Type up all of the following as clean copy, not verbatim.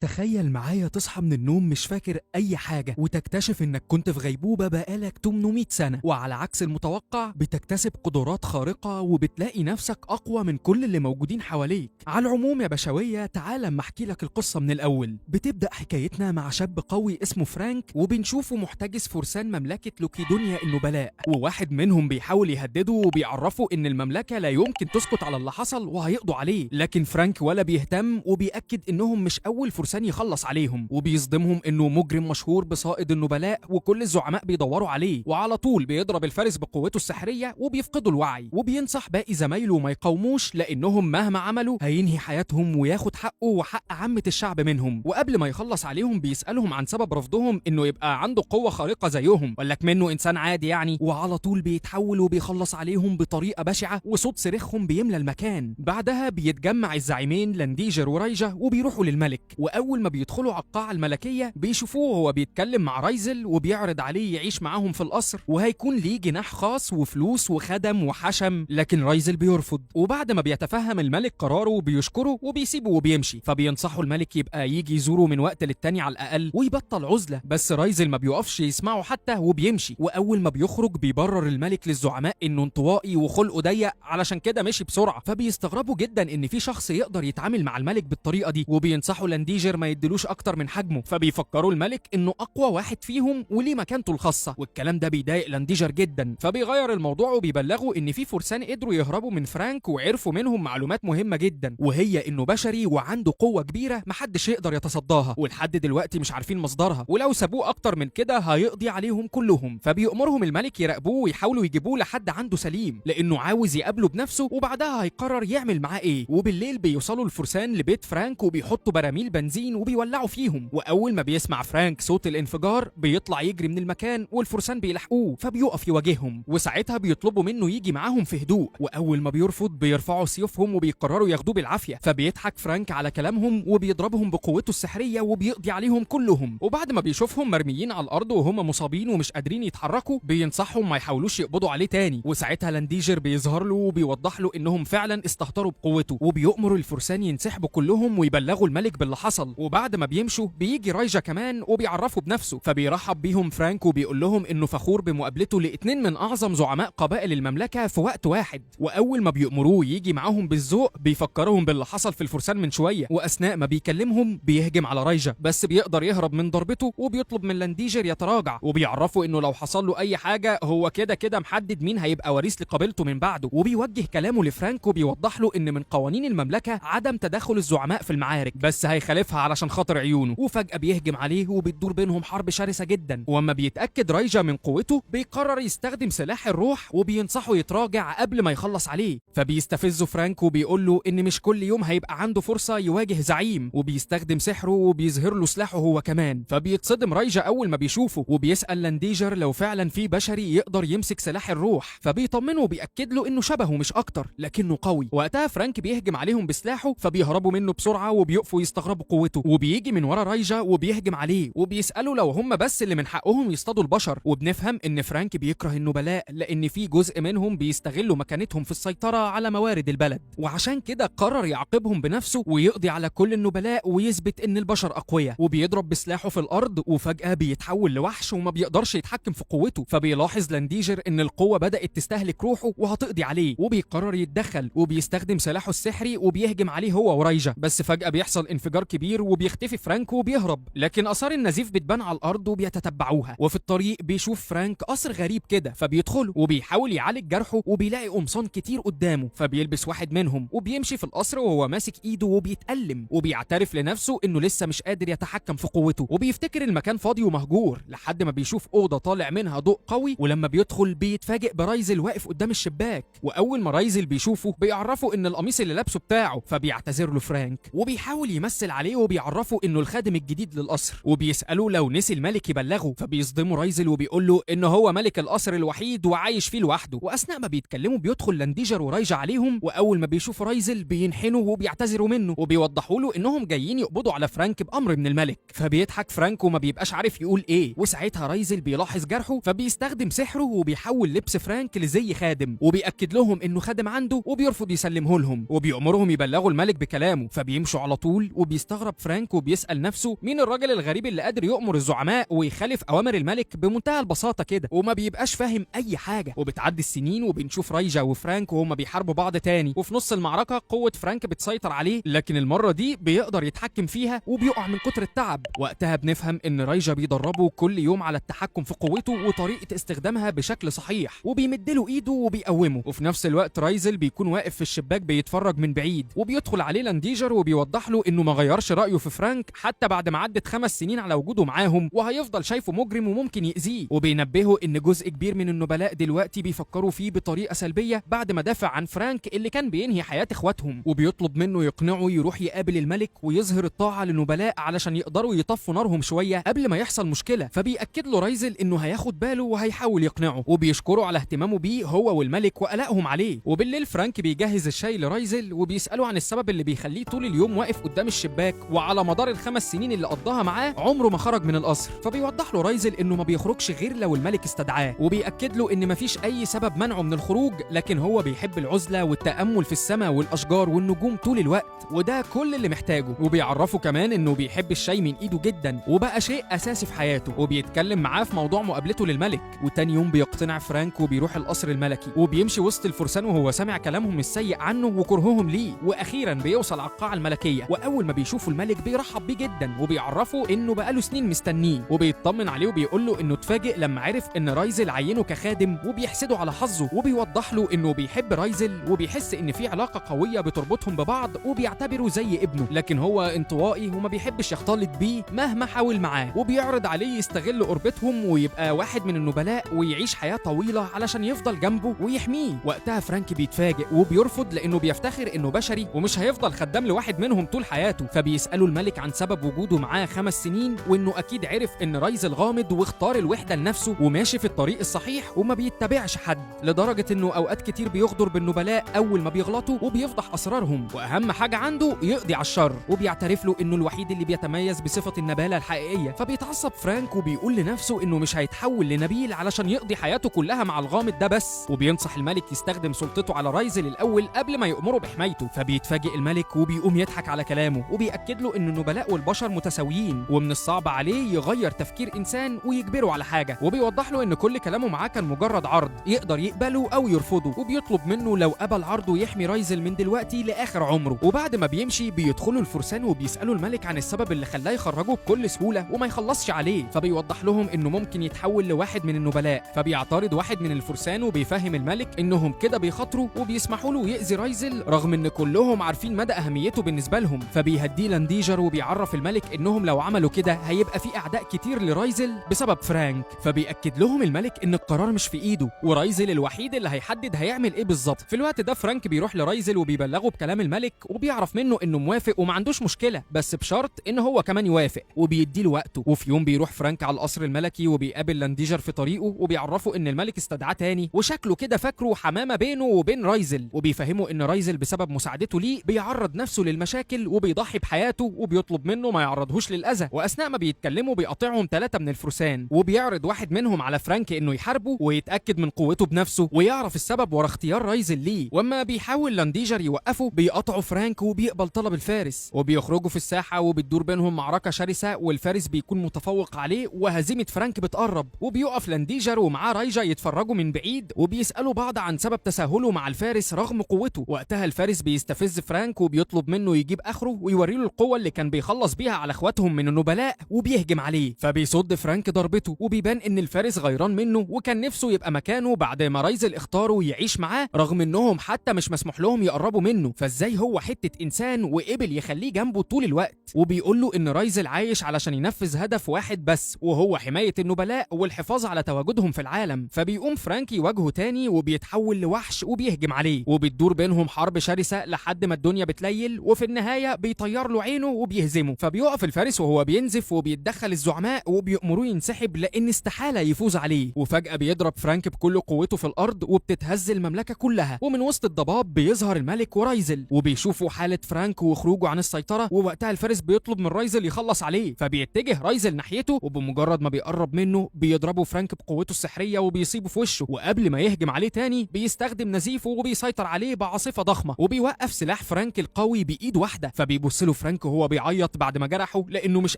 تخيل معايا تصحى من النوم مش فاكر أي حاجة وتكتشف إنك كنت في غيبوبة بقالك 800 سنة، وعلى عكس المتوقع بتكتسب قدرات خارقة وبتلاقي نفسك أقوى من كل اللي موجودين حواليك. على العموم يا بشوية، تعال أما أحكي لك القصة من الأول. بتبدأ حكايتنا مع شاب قوي اسمه فرانك، وبنشوفه محتجز فرسان مملكة لوكيدونيا النبلاء، وواحد منهم بيحاول يهدده وبيعرفه إن المملكة لا يمكن تسكت على اللي حصل وهيقضوا عليه. لكن فرانك ولا بيهتم وبيأكد إنهم مش أول فرسان يخلص عليهم، وبيصدمهم انه مجرم مشهور بصائد النبلاء وكل الزعماء بيدوروا عليه، وعلى طول بيضرب الفارس بقوته السحريه وبيفقدوا الوعي. وبينصح باقي زمايله ما يقاوموش لانهم مهما عملوا هينهي حياتهم وياخد حقه وحق عامه الشعب منهم. وقبل ما يخلص عليهم بيسالهم عن سبب رفضهم، انه يبقى عنده قوه خارقه زيهم ولا منه انسان عادي يعني. وعلى طول بيتحول وبيخلص عليهم بطريقه بشعه، وصوت صريخهم بيملى المكان. بعدها بيتجمع الزعيمين لانديجر ورايجا وبيروحوا للملك، واول ما بيدخلوا على القاعه الملكيه بيشوفوه وهو بيتكلم مع رايزل وبيعرض عليه يعيش معاهم في القصر، وهيكون ليه جناح خاص وفلوس وخدم وحشم. لكن رايزل بيرفض، وبعد ما بيتفهم الملك قراره بيشكره وبيسيبه وبيمشي. فبينصحوا الملك يبقى يجي يزوره من وقت للتاني على الاقل ويبطل عزله، بس رايزل ما بيقفش يسمعه حتى وبيمشي. واول ما بيخرج بيبرر الملك للزعماء انه انطوائي وخلقه ضيق، علشان كده مشي بسرعه. فبيستغربوا جدا ان في شخص يقدر يتعامل مع الملك بالطريقه دي، وبينصحوا لانديجر ما يدلوش اكتر من حجمه. فبيفكروا الملك انه اقوى واحد فيهم وليه مكانته الخاصه، والكلام ده بيضايق لانديجر جدا. فبيغير الموضوع وبيبلغوا ان في فرسان قدروا يهربوا من فرانك وعرفوا منهم معلومات مهمه جدا، وهي انه بشري وعنده قوه كبيره محدش يقدر يتصداها، ولحد دلوقتي مش عارفين مصدرها، ولو سابوه اكتر من كده هيقضي عليهم كلهم. فبيأمرهم الملك يراقبوه ويحاولوا يجيبوه لحد عنده سليم، لانه عاوز يقابله بنفسه وبعدها هيقرر يعمل معاه ايه. وبالليل بيوصلوا الفرسان لبيت فرانك وبيحطوا براميل بنزين وبيولعوا فيهم، واول ما بيسمع فرانك صوت الانفجار بيطلع يجري من المكان والفرسان بيلحقوه. فبيقف يواجههم، وساعتها بيطلبوا منه يجي معاهم في هدوء، واول ما بيرفض بيرفعوا سيوفهم وبيقرروا ياخدوه بالعافيه. فبيضحك فرانك على كلامهم وبيضربهم بقوته السحريه وبيقضي عليهم كلهم. وبعد ما بيشوفهم مرميين على الارض وهم مصابين ومش قادرين يتحركوا بينصحهم ما يحاولوش يقبضوا عليه تاني. وساعتها لانديجر بيظهر له وبيوضح له انهم فعلا استهتروا بقوته، وبيؤمر الفرسان ينسحبوا كلهم ويبلغوا الملك باللي حصل. وبعد ما بيمشوا بيجي رايجا كمان وبيعرفوا بنفسه، فبيرحب بيهم فرانك وبيقول لهم انه فخور بمقابلته لاتنين من اعظم زعماء قبائل المملكه في وقت واحد. واول ما بيأمروه يجي معاهم بالذوق بيفكرهم باللي حصل في الفرسان من شويه، واثناء ما بيكلمهم بيهجم على رايجا بس بيقدر يهرب من ضربته، وبيطلب من لانديجر يتراجع، وبيعرفوا انه لو حصل له اي حاجه هو كده كده محدد مين هيبقى وريث لقبيلته من بعده. وبيوجه كلامه لفرانك وبيوضح له ان من قوانين المملكه عدم تدخل الزعماء في المعارك، بس هيخالفها علشان خاطر عيونه. وفجاه بيهجم عليه وبتدور بينهم حرب شرسه جدا، واما بيتاكد رايجا من قوته بيقرر يستخدم سلاح الروح وبينصحه يتراجع قبل ما يخلص عليه. فبيستفزه فرانك وبيقول له ان مش كل يوم هيبقى عنده فرصه يواجه زعيم، وبيستخدم سحره وبيظهر له سلاحه هو كمان. فبيتصدم رايجا اول ما بيشوفه وبيسال لانديجر لو فعلا في بشري يقدر يمسك سلاح الروح، فبيطمنه وبيأكد له انه شبهه مش اكتر لكنه قوي. وقتها فرانك بيهجم عليهم بسلاحه فبيهربوا منه بسرعه وبيقفوا يستغربوا قوته، وبيجي من ورا رايجا وبيهجم عليه وبيسالوا لو هم بس اللي من حقهم يصطادوا البشر. وبنفهم ان فرانك بيكره النبلاء لان في جزء منهم بيستغلوا مكانتهم في السيطره على موارد البلد، وعشان كده قرر يعاقبهم بنفسه ويقضي على كل النبلاء ويثبت ان البشر اقوياء. وبيضرب بسلاحه في الارض وفجاه بيتحول لوحش وما بيقدرش يتحكم في قوته. فبيلاحظ لانديجر ان القوه بدات تستهلك روحه وهتقضي عليه، وبيقرر يتدخل وبيستخدم سلاحه السحري وبيهجم عليه هو ورايجا. بس فجاه بيحصل انفجار كبير وبيختفي فرانك وبيهرب، لكن اثار النزيف بتبان على الارض وبيتتبعوها. وفي الطريق بيشوف فرانك قصر غريب كده فبيدخله وبيحاول يعالج جرحه، وبيلاقي قمصان كتير قدامه فبيلبس واحد منهم وبيمشي في القصر وهو ماسك ايده وبيتألم، وبيعترف لنفسه انه لسه مش قادر يتحكم في قوته. وبيفتكر المكان فاضي ومهجور لحد ما بيشوف اوضه طالع منها ضوء قوي، ولما بيدخل بيتفاجئ برايزل واقف قدام الشباك. واول ما رايزل بيشوفه بيعرفه ان القميص اللي لابسه بتاعه، فبيعتذر له فرانك وبيحاول يمثل عليه وبيعرفه انه الخادم الجديد للقصر. وبيسأله لو نسي الملك يبلغه، فبيصدمه رايزل وبيقول له ان هو ملك القصر الوحيد وعايش فيه لوحده. واثناء ما بيتكلموا بيدخل لانديجر ورايجا عليهم، واول ما بيشوفوا رايزل بينحنوا وبيعتذروا منه وبيوضحوا له انهم جايين يقبضوا على فرانك بامر من الملك. فبيضحك فرانك وما بيبقاش عارف يقول ايه. وساعتها رايزل بيلاحظ جرحه فبيستخدم سحره وبيحول لبس فرانك لزي خادم، وبيأكد لهم انه خادم عنده وبيرفض يسلمه لهم، وبيأمرهم يبلغوا الملك بكلامه. فبيمشوا على طول وبيستغرب بيستغرب فرانك وبيسأل نفسه مين الراجل الغريب اللي قادر يؤمر الزعماء ويخالف أوامر الملك بمنتهى البساطة كده، وما بيبقاش فاهم أي حاجة. وبتعدي السنين وبنشوف رايجا وفرانك وهما بيحاربوا بعض تاني، وفي نص المعركة قوة فرانك بتسيطر عليه، لكن المرة دي بيقدر يتحكم فيها وبيقع من كتر التعب. وقتها بنفهم إن رايجا بيدربه كل يوم على التحكم في قوته وطريقة استخدامها بشكل صحيح، وبيمدله إيده وبيقومه. وفي نفس الوقت رايزل بيكون واقف في الشباك بيتفرج من بعيد، وبيدخل عليه لانديجر وبيوضح له إنه ما غيرش رأيه في فرانك حتى بعد ما عدت 5 سنين على وجوده معاهم، وهيفضل شايفه مجرم وممكن يأذيه. وبينبهه إن جزء كبير من النبلاء دلوقتي بيفكروا فيه بطريقة سلبية بعد ما دافع عن فرانك اللي كان بينهي حياة اخواتهم، وبيطلب منه يقنعه يروح يقابل الملك ويظهر الطاعة للنبلاء علشان يقدروا يطفوا نارهم شوية قبل ما يحصل مشكلة. فبيأكد له رايزل إنه هياخد باله وهيحاول يقنعه، وبيشكره على اهتمامه بيه هو والملك وقلقهم عليه. وبالليل فرانك بيجهز الشاي لرايزل وبيسأله عن السبب اللي بيخليه طول اليوم واقف قدام الشباك، وعلى مدار ال5 سنين اللي قضاها معاه عمره ما خرج من القصر. فبيوضح له رايزل إنه ما بيخرجش غير لو الملك استدعاه، وبيأكد له إن مفيش أي سبب منعه من الخروج، لكن هو بيحب العزلة والتأمل في السماء والأشجار والنجوم طول الوقت، وده كل اللي محتاجه. وبيعرفه كمان إنه بيحب الشاي من إيده جدا وبقى شيء أساسي في حياته، وبيتكلم معاه في موضوع مقابلته للملك. وتاني يوم بيقتنع فرانك وبيروح القصر الملكي، وبيمشي وسط الفرسان وهو سامع كلامهم السيء عنه وكرههم ليه. واخيرا بيوصل على القاعه الملكيه، واول ما بيشوفوا الملك بيرحب بيه جدا وبيعرفه انه بقاله سنين مستنيه، وبيطمن عليه وبيقول له انه اتفاجئ لما عرف ان رايزل عينه كخادم وبيحسده على حظه. وبيوضح له انه بيحب رايزل وبيحس ان في علاقه قويه بتربطهم ببعض وبيعتبره زي ابنه، لكن هو انطوائي وما بيحبش يختلط بيه مهما حاول معاه. وبيعرض عليه يستغل قربتهم ويبقى واحد من النبلاء ويعيش حياه طويله علشان يفضل جنبه ويحميه. وقتها فرانك بيتفاجئ وبيرفض لانه بيفتخر انه بشري ومش هيفضل خدام لواحد منهم طول حياته. فبيسألوا الملك عن سبب وجوده معاه 5 سنين، وانه اكيد عرف ان رايزل غامض واختار الوحده لنفسه وماشي في الطريق الصحيح وما بيتبعش حد، لدرجه انه اوقات كتير بيغدر بالنبلاء اول ما بيغلطوا وبيفضح اسرارهم، واهم حاجه عنده يقضي على الشر. وبيعترف له انه الوحيد اللي بيتميز بصفه النباله الحقيقيه. فبيتعصب فرانك وبيقول لنفسه انه مش هيتحول لنبيل علشان يقضي حياته كلها مع الغامض ده بس، وبينصح الملك يستخدم سلطته على رايزل الاول قبل ما يأمره بحمايته. فبيتفاجئ الملك وبيقوم يضحك على كلامه، وبيأكد له ان النبلاء والبشر متساويين ومن الصعب عليه يغير تفكير انسان ويجبره على حاجه. وبيوضح له ان كل كلامه معاه كان مجرد عرض يقدر يقبله او يرفضه، وبيطلب منه لو قبل عرضه يحمي رايزل من دلوقتي لاخر عمره. وبعد ما بيمشي بيدخلوا الفرسان وبيسالوا الملك عن السبب اللي خلاه يخرجه بكل سهوله وما يخلصش عليه. فبيوضح لهم انه ممكن يتحول لواحد من النبلاء. فبيعترض واحد من الفرسان وبيفهم الملك انهم كده بيخاطروا وبيسمحوا له يأذي رايزل رغم ان كلهم عارفين مدى اهميته بالنسبه لهم. فبيهديه لانديجر وبيعرف الملك انهم لو عملوا كده هيبقى في اعداء كتير لرايزل بسبب فرانك. فبيأكد لهم الملك ان القرار مش في ايده، ورايزل الوحيد اللي هيحدد هيعمل ايه بالظبط. في الوقت ده فرانك بيروح لرايزل وبيبلغه بكلام الملك، وبيعرف منه انه موافق وما عندوش مشكله، بس بشرط ان هو كمان يوافق، وبيديله وقته. وفي يوم بيروح فرانك على القصر الملكي وبيقابل لانديجر في طريقه، وبيعرفه ان الملك استدعاه تاني وشكله كده فاكره حمامه بينه وبين رايزل، وبيفهمه ان رايزل بسبب مساعدته ليه بيعرض نفسه للمشاكل وبيضحي بحياته، وبيطلب منه ما يعرضهوش للاذى. واثناء ما بيتكلموا بيقاطعهم 3 من الفرسان، وبيعرض واحد منهم على فرانك انه يحاربه ويتاكد من قوته بنفسه ويعرف السبب ورا اختيار رايزل ليه. واما بيحاول لانديجر يوقفه بيقاطعوا فرانك وبيقبل طلب الفارس، وبيخرجوا في الساحه وبتدور بينهم معركه شرسه، والفارس بيكون متفوق عليه وهزيمه فرانك بتقرب. وبيقف لانديجر ومعاه رايجا يتفرجوا من بعيد وبيسالوا بعض عن سبب تساهله مع الفارس رغم قوته. وقتها الفارس بيستفز فرانك وبيطلب منه يجيب اخره ويوري له القوه اللي كان بيخلص بيها على اخواتهم من النبلاء، وبيهجم عليه. فبيصد فرانك ضربته، وبيبان ان الفارس غيران منه وكان نفسه يبقى مكانه بعد ما رايزل اختاره يعيش معاه رغم انهم حتى مش مسموح لهم يقربوا منه. فازاي هو حته انسان وقبل يخليه جنبه طول الوقت؟ وبيقول له ان رايزل عايش علشان ينفذ هدف واحد بس، وهو حمايه النبلاء والحفاظ على تواجدهم في العالم. فبيقوم فرانك يواجهه تاني وبيتحول لوحش وبيهجم عليه، وبتدور بينهم حرب شرسه لحد ما الدنيا بتليل، وفي النهايه بيطير له عينه وبيهزمه. فبيقف الفارس وهو بينزف وبيتدخل الزعماء وبيأمروه ينسحب لان استحاله يفوز عليه. وفجاه بيضرب فرانك بكل قوته في الارض وبتتهز المملكه كلها، ومن وسط الضباب بيظهر الملك ورايزل وبيشوفوا حاله فرانك وخروجه عن السيطره. ووقتها الفارس بيطلب من رايزل يخلص عليه، فبيتجه رايزل ناحيته، وبمجرد ما بيقرب منه بيضربه فرانك بقوته السحريه وبيصيبه في وشه. وقبل ما يهجم عليه تاني بيستخدم نزيفه وبيسيطر عليه بعاصفه ضخمه، وبيوقف سلاح فرانك القوي بايد واحده. فبيبص له فرانك فرانك وهو بيعيط بعد ما جرحه لانه مش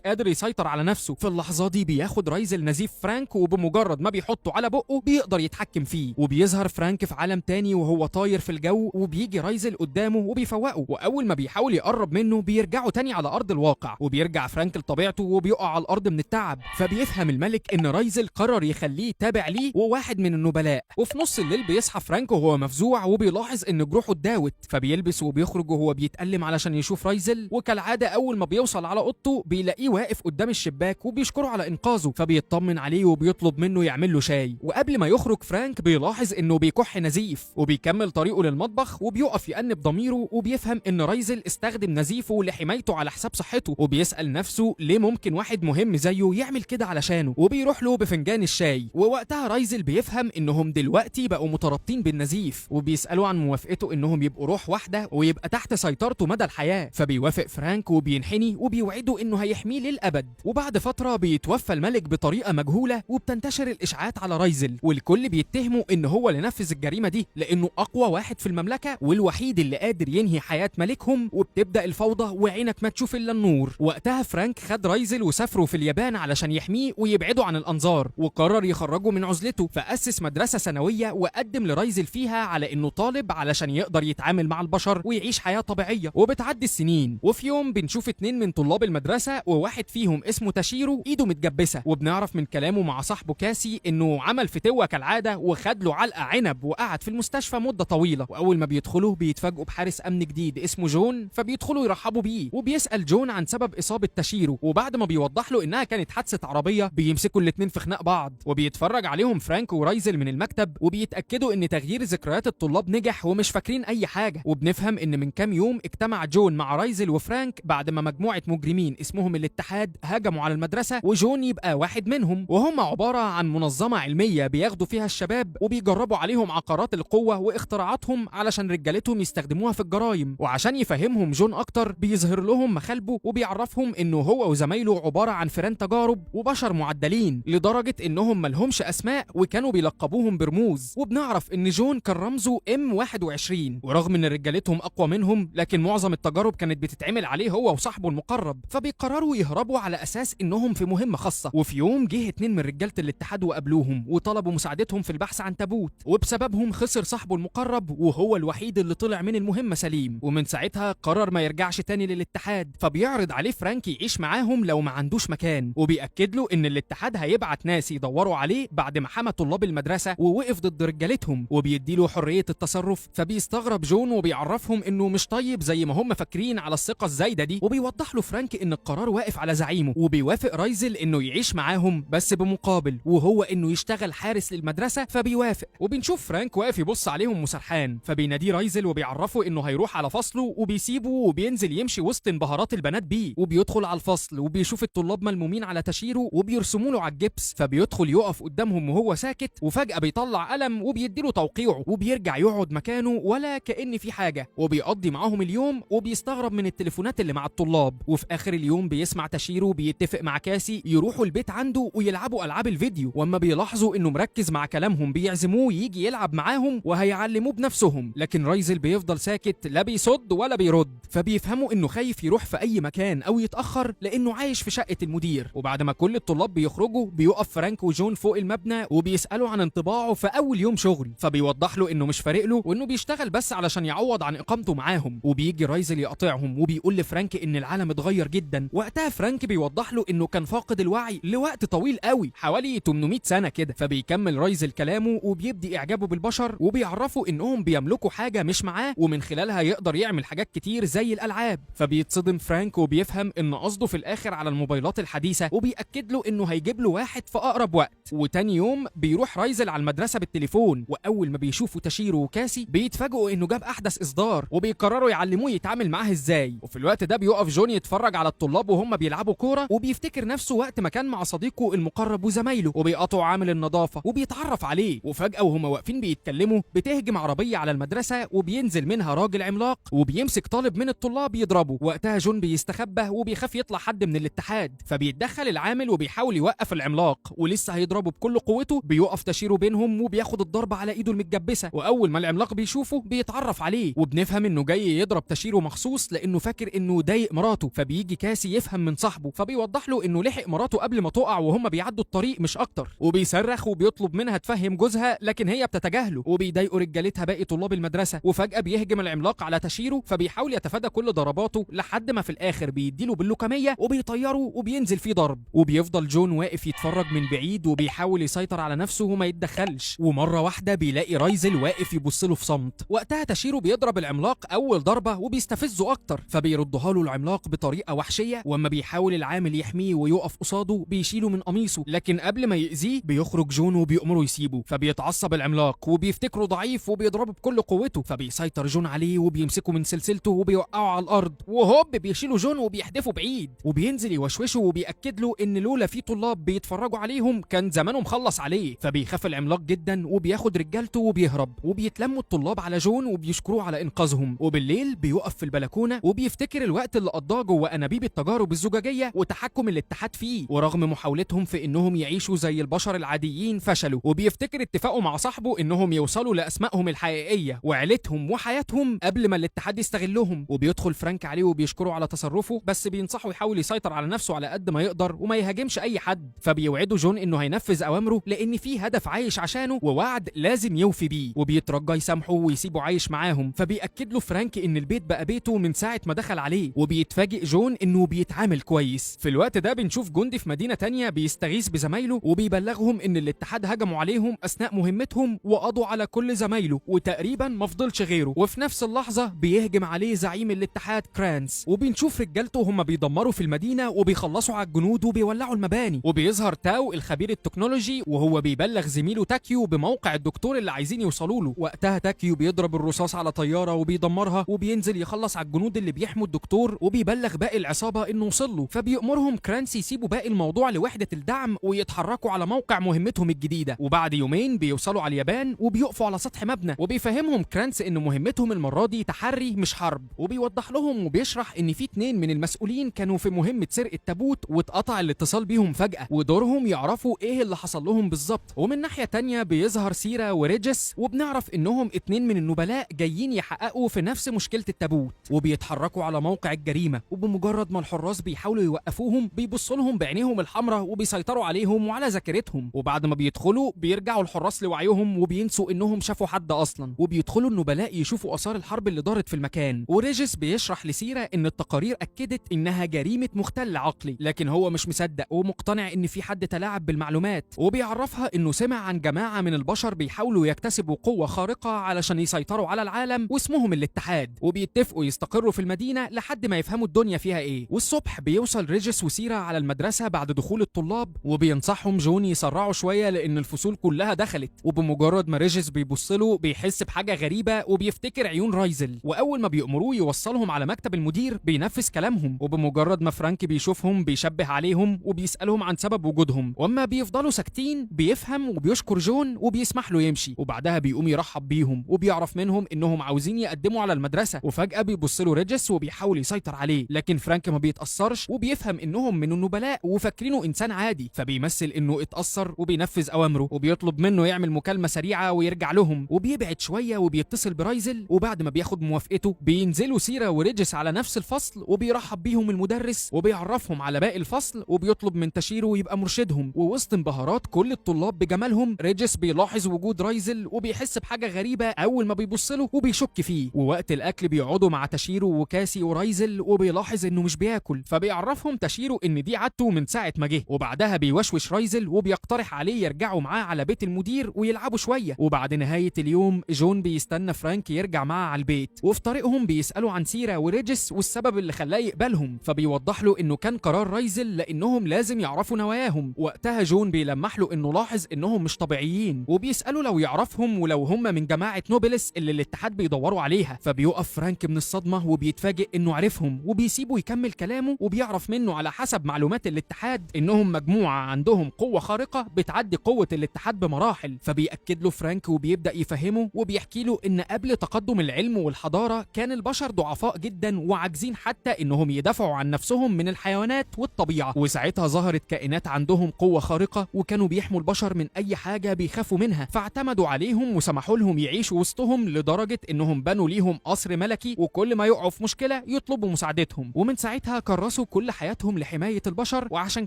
قادر يسيطر على نفسه. في اللحظه دي بياخد رايزل نزيف فرانك، وبمجرد ما بيحطه على بقه بيقدر يتحكم فيه، وبيظهر فرانك في عالم تاني وهو طاير في الجو، وبيجي رايزل قدامه وبيفوقه، واول ما بيحاول يقرب منه بيرجعوا تاني على ارض الواقع، وبيرجع فرانك لطبيعته وبيقع على الارض من التعب. فبيفهم الملك ان رايزل قرر يخليه تابع ليه وواحد من النبلاء. وفي نص الليل بيصحى فرانك وهو مفزوع وبيلاحظ ان جروحه اتداوت، فبيلبس وبيخرج وهو بيتألم علشان يشوف رايزل. وكالعاده اول ما بيوصل على اوضته بيلاقيه واقف قدام الشباك وبيشكره على انقاذه، فبيطمن عليه وبيطلب منه يعمل له شاي. وقبل ما يخرج فرانك بيلاحظ انه بيكح نزيف، وبيكمل طريقه للمطبخ وبيقف يأنب ضميره، وبيفهم ان رايزل استخدم نزيفه لحمايته على حساب صحته، وبيسأل نفسه ليه ممكن واحد مهم زيه يعمل كده علشانه، وبيروح له بفنجان الشاي. ووقتها رايزل بيفهم انهم دلوقتي بقوا مترابطين بالنزيف، وبيسألوا عن موافقته انهم يبقوا روح واحده ويبقى تحت سيطرته مدى الحياه. فبيوافق فرانك وبينحني وبيوعده انه هيحميه للابد. وبعد فتره بيتوفى الملك بطريقه مجهوله، وبتنتشر الاشاعات على رايزل، والكل بيتهمه ان هو اللي نفذ الجريمه دي لانه اقوى واحد في المملكه والوحيد اللي قادر ينهي حياه ملكهم. وبتبدا الفوضى وعينك ما تشوف الا النور. وقتها فرانك خد رايزل وسافروا في اليابان علشان يحميه ويبعده عن الانظار، وقرر يخرجه من عزلته، فاسس مدرسه ثانويه وقدم لرايزل فيها على انه طالب علشان يقدر يتعامل مع البشر ويعيش حياه طبيعيه. وبتعدي السنين، وفي يوم بنشوف اتنين من طلاب المدرسه، وواحد فيهم اسمه تاشيرو ايده متجبسه، وبنعرف من كلامه مع صاحبه كاسي انه عمل فتوه كالعاده وخد له علقه عنب وقعد في المستشفى مده طويله. واول ما بيدخلوا بيتفاجئوا بحارس امن جديد اسمه جون، فبيدخلوا يرحبوا بيه، وبيسال جون عن سبب اصابه تاشيرو، وبعد ما بيوضح له انها كانت حادثه عربيه بيمسكوا الاتنين في خناق بعض. وبيتفرج عليهم فرانك ورايزل من المكتب، وبيتاكدوا ان تغيير ذكريات الطلاب نجح ومش فاكرين اي حاجه. وبنفهم ان من كام يوم اجتمع جون مع رايزل وفرانك بعد ما مجموعه مجرمين اسمهم الاتحاد هجموا على المدرسه، وجون يبقى واحد منهم، وهم عباره عن منظمه علميه بياخدوا فيها الشباب وبيجربوا عليهم عقارات القوه واختراعاتهم علشان رجالتهم يستخدموها في الجرايم. وعشان يفهمهم جون اكتر بيظهر لهم مخالبه وبيعرفهم انه هو وزمايله عباره عن فئران تجارب وبشر معدلين لدرجه انهم ملهمش اسماء وكانوا بيلقبوهم برموز. وبنعرف ان جون كان رمزه M21، ورغم ان رجالتهم اقوى منهم لكن معظم التجارب كانت بتتعمل عليه هو وصاحبه المقرب. فبيقرروا يهربوا على اساس انهم في مهمه خاصه. وفي يوم جه اتنين من رجاله الاتحاد وقابلوهم وطلبوا مساعدتهم في البحث عن تابوت، وبسببهم خسر صاحبه المقرب وهو الوحيد اللي طلع من المهمه سليم. ومن ساعتها قرر ما يرجعش تاني للاتحاد. فبيعرض عليه فرانك يعيش معاهم لو ما عندوش مكان، وبيأكد له ان الاتحاد هيبعت ناس يدوروا عليه بعد ما حمى طلاب المدرسه ووقف ضد رجالتهم، وبيديله حريه التصرف. فبيستغرب جون وبيعرفهم انه مش طيب زي ما هم فاكرين على الثقه الزايده دي، وبيوضح له فرانك ان القرار واقف على زعيمه. وبيوافق رايزل انه يعيش معاهم بس بمقابل، وهو انه يشتغل حارس للمدرسه، فبيوافق. وبنشوف فرانك واقف يبص عليهم مسرحان، فبيناديه رايزل وبيعرفه انه هيروح على فصله، وبيسيبه وبينزل يمشي وسط انبهارات البنات بيه. وبيدخل على الفصل وبيشوف الطلاب ملمومين على تاشيرو وبيرسموا له على الجبس، فبيدخل يقف قدامهم وهو ساكت، وفجاه بيطلع قلم وبيديله توقيعه، وبيرجع يقعد مكانه ولا كأن في حاجه، وبيقضي معاهم اليوم وبيستغرب من التليفونات اللي مع الطلاب. وفي اخر اليوم بيسمع تاشيرو بيتفق مع كاسي يروحوا البيت عنده ويلعبوا العاب الفيديو، واما بيلاحظوا انه مركز مع كلامهم بيعزموه يجي يلعب معاهم وهيعلموه بنفسهم. لكن رايزل بيفضل ساكت، لا بيصد ولا بيرد. فبيفهموا انه خايف يروح في اي مكان او يتاخر لانه عايش في شقه المدير. وبعد ما كل الطلاب بيخرجوا بيقف فرانك وجون فوق المبنى وبيسالوا عن انطباعه في اول يوم شغل، فبيوضح له انه مش فارق له وانه بيشتغل بس علشان يعوض عن اقامته معاهم. وبيجي رايزل يقاطعهم وبيقول لفرانك ان العالم اتغير جدا. وقتها فرانك بيوضح له انه كان فاقد الوعي لوقت طويل قوي، حوالي 800 سنه كده. فبيكمل رايزل كلامه وبيبدي اعجابه بالبشر، وبيعرفوا انهم بيملكوا حاجه مش معاه ومن خلالها يقدر يعمل حاجات كتير زي الالعاب. فبيتصدم فرانك وبيفهم ان قصده في الاخر على الموبايلات الحديثه، وبيأكد له انه هيجيب له واحد في اقرب وقت. وتاني يوم بيروح رايزل على المدرسه بالتليفون، واول ما بيشوفوا تاشيرو وكاسي بيتفاجئوا انه جاب احدث اصدار، وبيقرروا يعلموه يتعامل معاه ازاي. وفي الوقت ده بيقف جون يتفرج على الطلاب وهم بيلعبوا كوره، وبيفتكر نفسه وقت ما كان مع صديقه المقرب وزمايله، وبيقاطعوا عامل النظافه وبيتعرف عليه. وفجاه وهم واقفين بيتكلموا بتهجم عربيه على المدرسه وبينزل منها راجل عملاق وبيمسك طالب من الطلاب يضربه. وقتها جون بيستخبى وبيخاف يطلع حد من الاتحاد، فبيتدخل العامل وبيحاول يوقف العملاق، ولسه هيضربه بكل قوته بيوقف تاشيرو بينهم وبياخد الضربه على ايده المتجبسه. واول ما العملاق بيشوفه بيتعرف عليه، وبنفهم انه جاي يضرب تاشيرو مخصوص لانه فاكر ان انه ضايق مراته، فبيجي كاسي يفهم من صاحبه، فبيوضح له انه لحق مراته قبل ما تقع وهم بيعدوا الطريق مش اكتر، وبيصرخ وبيطلب منها تفهم جوزها لكن هي بتتجاهله، وبيضايقوا رجالتها باقي طلاب المدرسه. وفجاه بيهجم العملاق على تاشيرو، فبيحاول يتفادى كل ضرباته لحد ما في الاخر بيديله باللوكميه وبيطيره وبينزل فيه ضرب. وبيفضل جون واقف يتفرج من بعيد وبيحاول يسيطر على نفسه وما يتدخلش. ومره واحده بيلاقي رايزل واقف يبص له في صمت. وقتها تاشيرو بيضرب العملاق اول ضربه وبيستفزه اكتر، فبيردها له العملاق بطريقه وحشيه، واما بيحاول العامل يحميه ويقف قصاده بيشيله من قميصه، لكن قبل ما يأذيه بيخرج جون وبيأمره يسيبه. فبيتعصب العملاق وبيفتكره ضعيف وبيضربه بكل قوته، فبيسيطر جون عليه وبيمسكه من سلسلته وبيوقعه على الارض، وهوب بيشيله جون وبيحدفه بعيد، وبينزل يوشوشه وبيأكد له ان لولا في طلاب بيتفرجوا عليهم كان زمانه مخلص عليه. فبيخاف العملاق جدا وبياخد رجالته وبيهرب، وبيتلموا الطلاب على جون وبيشكروه على انقاذهم. وبالليل بيقف في البلكونه وبيفتكر الوقت اللي قضاه جوه انابيب التجارب الزجاجيه وتحكم الاتحاد فيه، ورغم محاولتهم في انهم يعيشوا زي البشر العاديين فشلوا. وبيفتكر اتفاقه مع صاحبه انهم يوصلوا لاسمائهم الحقيقيه وعيلتهم وحياتهم قبل ما الاتحاد يستغلهم. وبيدخل فرانك عليه وبيشكره على تصرفه، بس بينصحه يحاول يسيطر على نفسه على قد ما يقدر وما يهاجمش اي حد. فبيوعده جون انه هينفذ اوامره لان في هدف عايش عشانه ووعد لازم يوفي بيه، وبيترجى يسامحه ويسيبه عايش معاهم. فبيأكد له فرانك ان البيت بقى بيته من ساعه ما دخل عليه، وبيتفاجئ جون انه بيتعامل كويس. في الوقت ده بنشوف جندي في مدينه تانية بيستغيث بزمايله وبيبلغهم ان الاتحاد هجموا عليهم اثناء مهمتهم وقضوا على كل زمايله وتقريبا ما فضلش غيره. وفي نفس اللحظه بيهجم عليه زعيم الاتحاد كرانس، وبنشوف رجالته هم بيدمروا في المدينه وبيخلصوا على الجنود وبيولعوا المباني. وبيظهر تاو الخبير التكنولوجي وهو بيبلغ زميله تاكيو بموقع الدكتور اللي عايزين يوصلوا له. وقتها تاكيو بيضرب الرصاص على طياره وبيدمرها، وبينزل يخلص على الجنود اللي بيحموا الدكتور وبيبلغ باقي العصابه انه وصل له. فبيأمرهم كرانس يسيبوا باقي الموضوع لوحده الدعم ويتحركوا على موقع مهمتهم الجديده. وبعد يومين بيوصلوا على اليابان وبيقفوا على سطح مبنى، وبيفهمهم كرانس ان مهمتهم المره دي تحري مش حرب. وبيوضح لهم وبيشرح ان في 2 من المسؤولين كانوا في مهمه سرقه التابوت واتقطع الاتصال بيهم فجاه، ودورهم يعرفوا ايه اللي حصل لهم بالظبط. ومن ناحيه تانية بيظهر سيرا وريجس، وبنعرف انهم 2 من النبلاء جايين يحققوا في نفس مشكله التابوت، وبيتحركوا على موقع الجريمه. وبمجرد ما الحراس بيحاولوا يوقفوهم بيبصوا لهم بعينيهم الحمراء وبيسيطروا عليهم وعلى ذاكرتهم. وبعد ما بيدخلوا بيرجعوا الحراس لوعيهم وبينسوا انهم شافوا حد اصلا، وبيدخلوا النبلاء يشوفوا اثار الحرب اللي دارت في المكان. وريجس بيشرح لسيرا ان التقارير اكدت انها جريمه مختل عقلي، لكن هو مش مصدق ومقتنع ان في حد تلاعب بالمعلومات. وبيعرفها انه سمع عن جماعه من البشر بيحاولوا يكتسبوا قوه خارقه علشان يسيطروا على العالم واسمهم الاتحاد، وبيتفقوا يستقروا في المدينه لحد ما يفهموا الدنيا فيها ايه. والصبح بيوصل ريجس وسيرا على المدرسه بعد دخول الطلاب، وبينصحهم جون يسرعوا شويه لان الفصول كلها دخلت. وبمجرد ما ريجس بيبص له بيحس بحاجه غريبه وبيفتكر عيون رايزل، واول ما بيأمروه يوصلهم على مكتب المدير بينفذ كلامهم. وبمجرد ما فرانك بيشوفهم بيشبه عليهم وبيسألهم عن سبب وجودهم، واما بيفضلوا ساكتين بيفهم وبيشكر جون وبيسمح له يمشي. وبعدها بيقوم يرحب بيهم وبيعرف منهم انهم عاوزين يقدموا على المدرسه. وفجأة بيبص له ريجس وبيحاول يسيطر عليه، لكن فرانك ما بيتأثرش وبيفهم انهم من النبلاء وفاكرينه انسان عادي، فبيمثل انه اتأثر وبينفذ اوامره، وبيطلب منه يعمل مكالمه سريعه ويرجع لهم. وبيبعد شويه وبيتصل برايزل، وبعد ما بياخد موافقته بينزلوا سيرا وريجس على نفس الفصل وبيرحب بيهم المدرس وبيعرفهم على باقي الفصل، وبيطلب من تاشيرو يبقى مرشدهم. ووسط انبهارات كل الطلاب بجمالهم ريجس بيلاحظ وجود رايزل وبيحس بحاجه غريبه اول ما بيبص له وبيشك فيه. ووقت الاكل بيقعدوا مع تاشيرو وكاسي ورايزل وبيلاحظ انه مش بياكل، فبيعرفهم تاشيرو ان دي عادته من ساعه ما جه. وبعدها بيوشوش رايزل وبيقترح عليه يرجعوا معاه على بيت المدير ويلعبوا شويه. وبعد نهايه اليوم جون بيستنى فرانك يرجع معاه على البيت، وفي طريقهم بيسالوا عن سيرا وريجس والسبب اللي خلاه يقبلهم، فبيوضح له انه كان قرار رايزل لانهم لازم يعرفوا نواياهم. وقتها جون بيلمح له انه لاحظ انهم مش طبيعيين، وبيساله لو يعرفهم ولو هم من جماعه نوبلس اللي الاتحاد بيدوروا عليها. فبيقف فرانك من الصدمه وبيتفاجئ انه عرفهم، وبيسيبه يكمل كلامه وبيعرف منه على حسب معلومات الاتحاد انهم مجموعه عندهم قوه خارقه بتعدي قوه الاتحاد بمراحل. فبيأكد له فرانك وبيبدأ يفهمه وبيحكي له ان قبل تقدم العلم والحضاره كان البشر ضعفاء جدا وعاجزين حتى انهم يدافعوا عن نفسهم من الحيوانات والطبيعه، وساعتها ظهرت كائنات عندهم قوه خارقه وكانوا بيحموا البشر من اي حاجه بيخافوا منها، فاعتمدوا عليهم وسمحوا لهم يعيشوا وسطهم لدرجه انهم بنوا ليهم قصر ملكي، وكل ما يقعوا في مشكله وبيطلبوا مساعدتهم، ومن ساعتها كرسوا كل حياتهم لحماية البشر، وعشان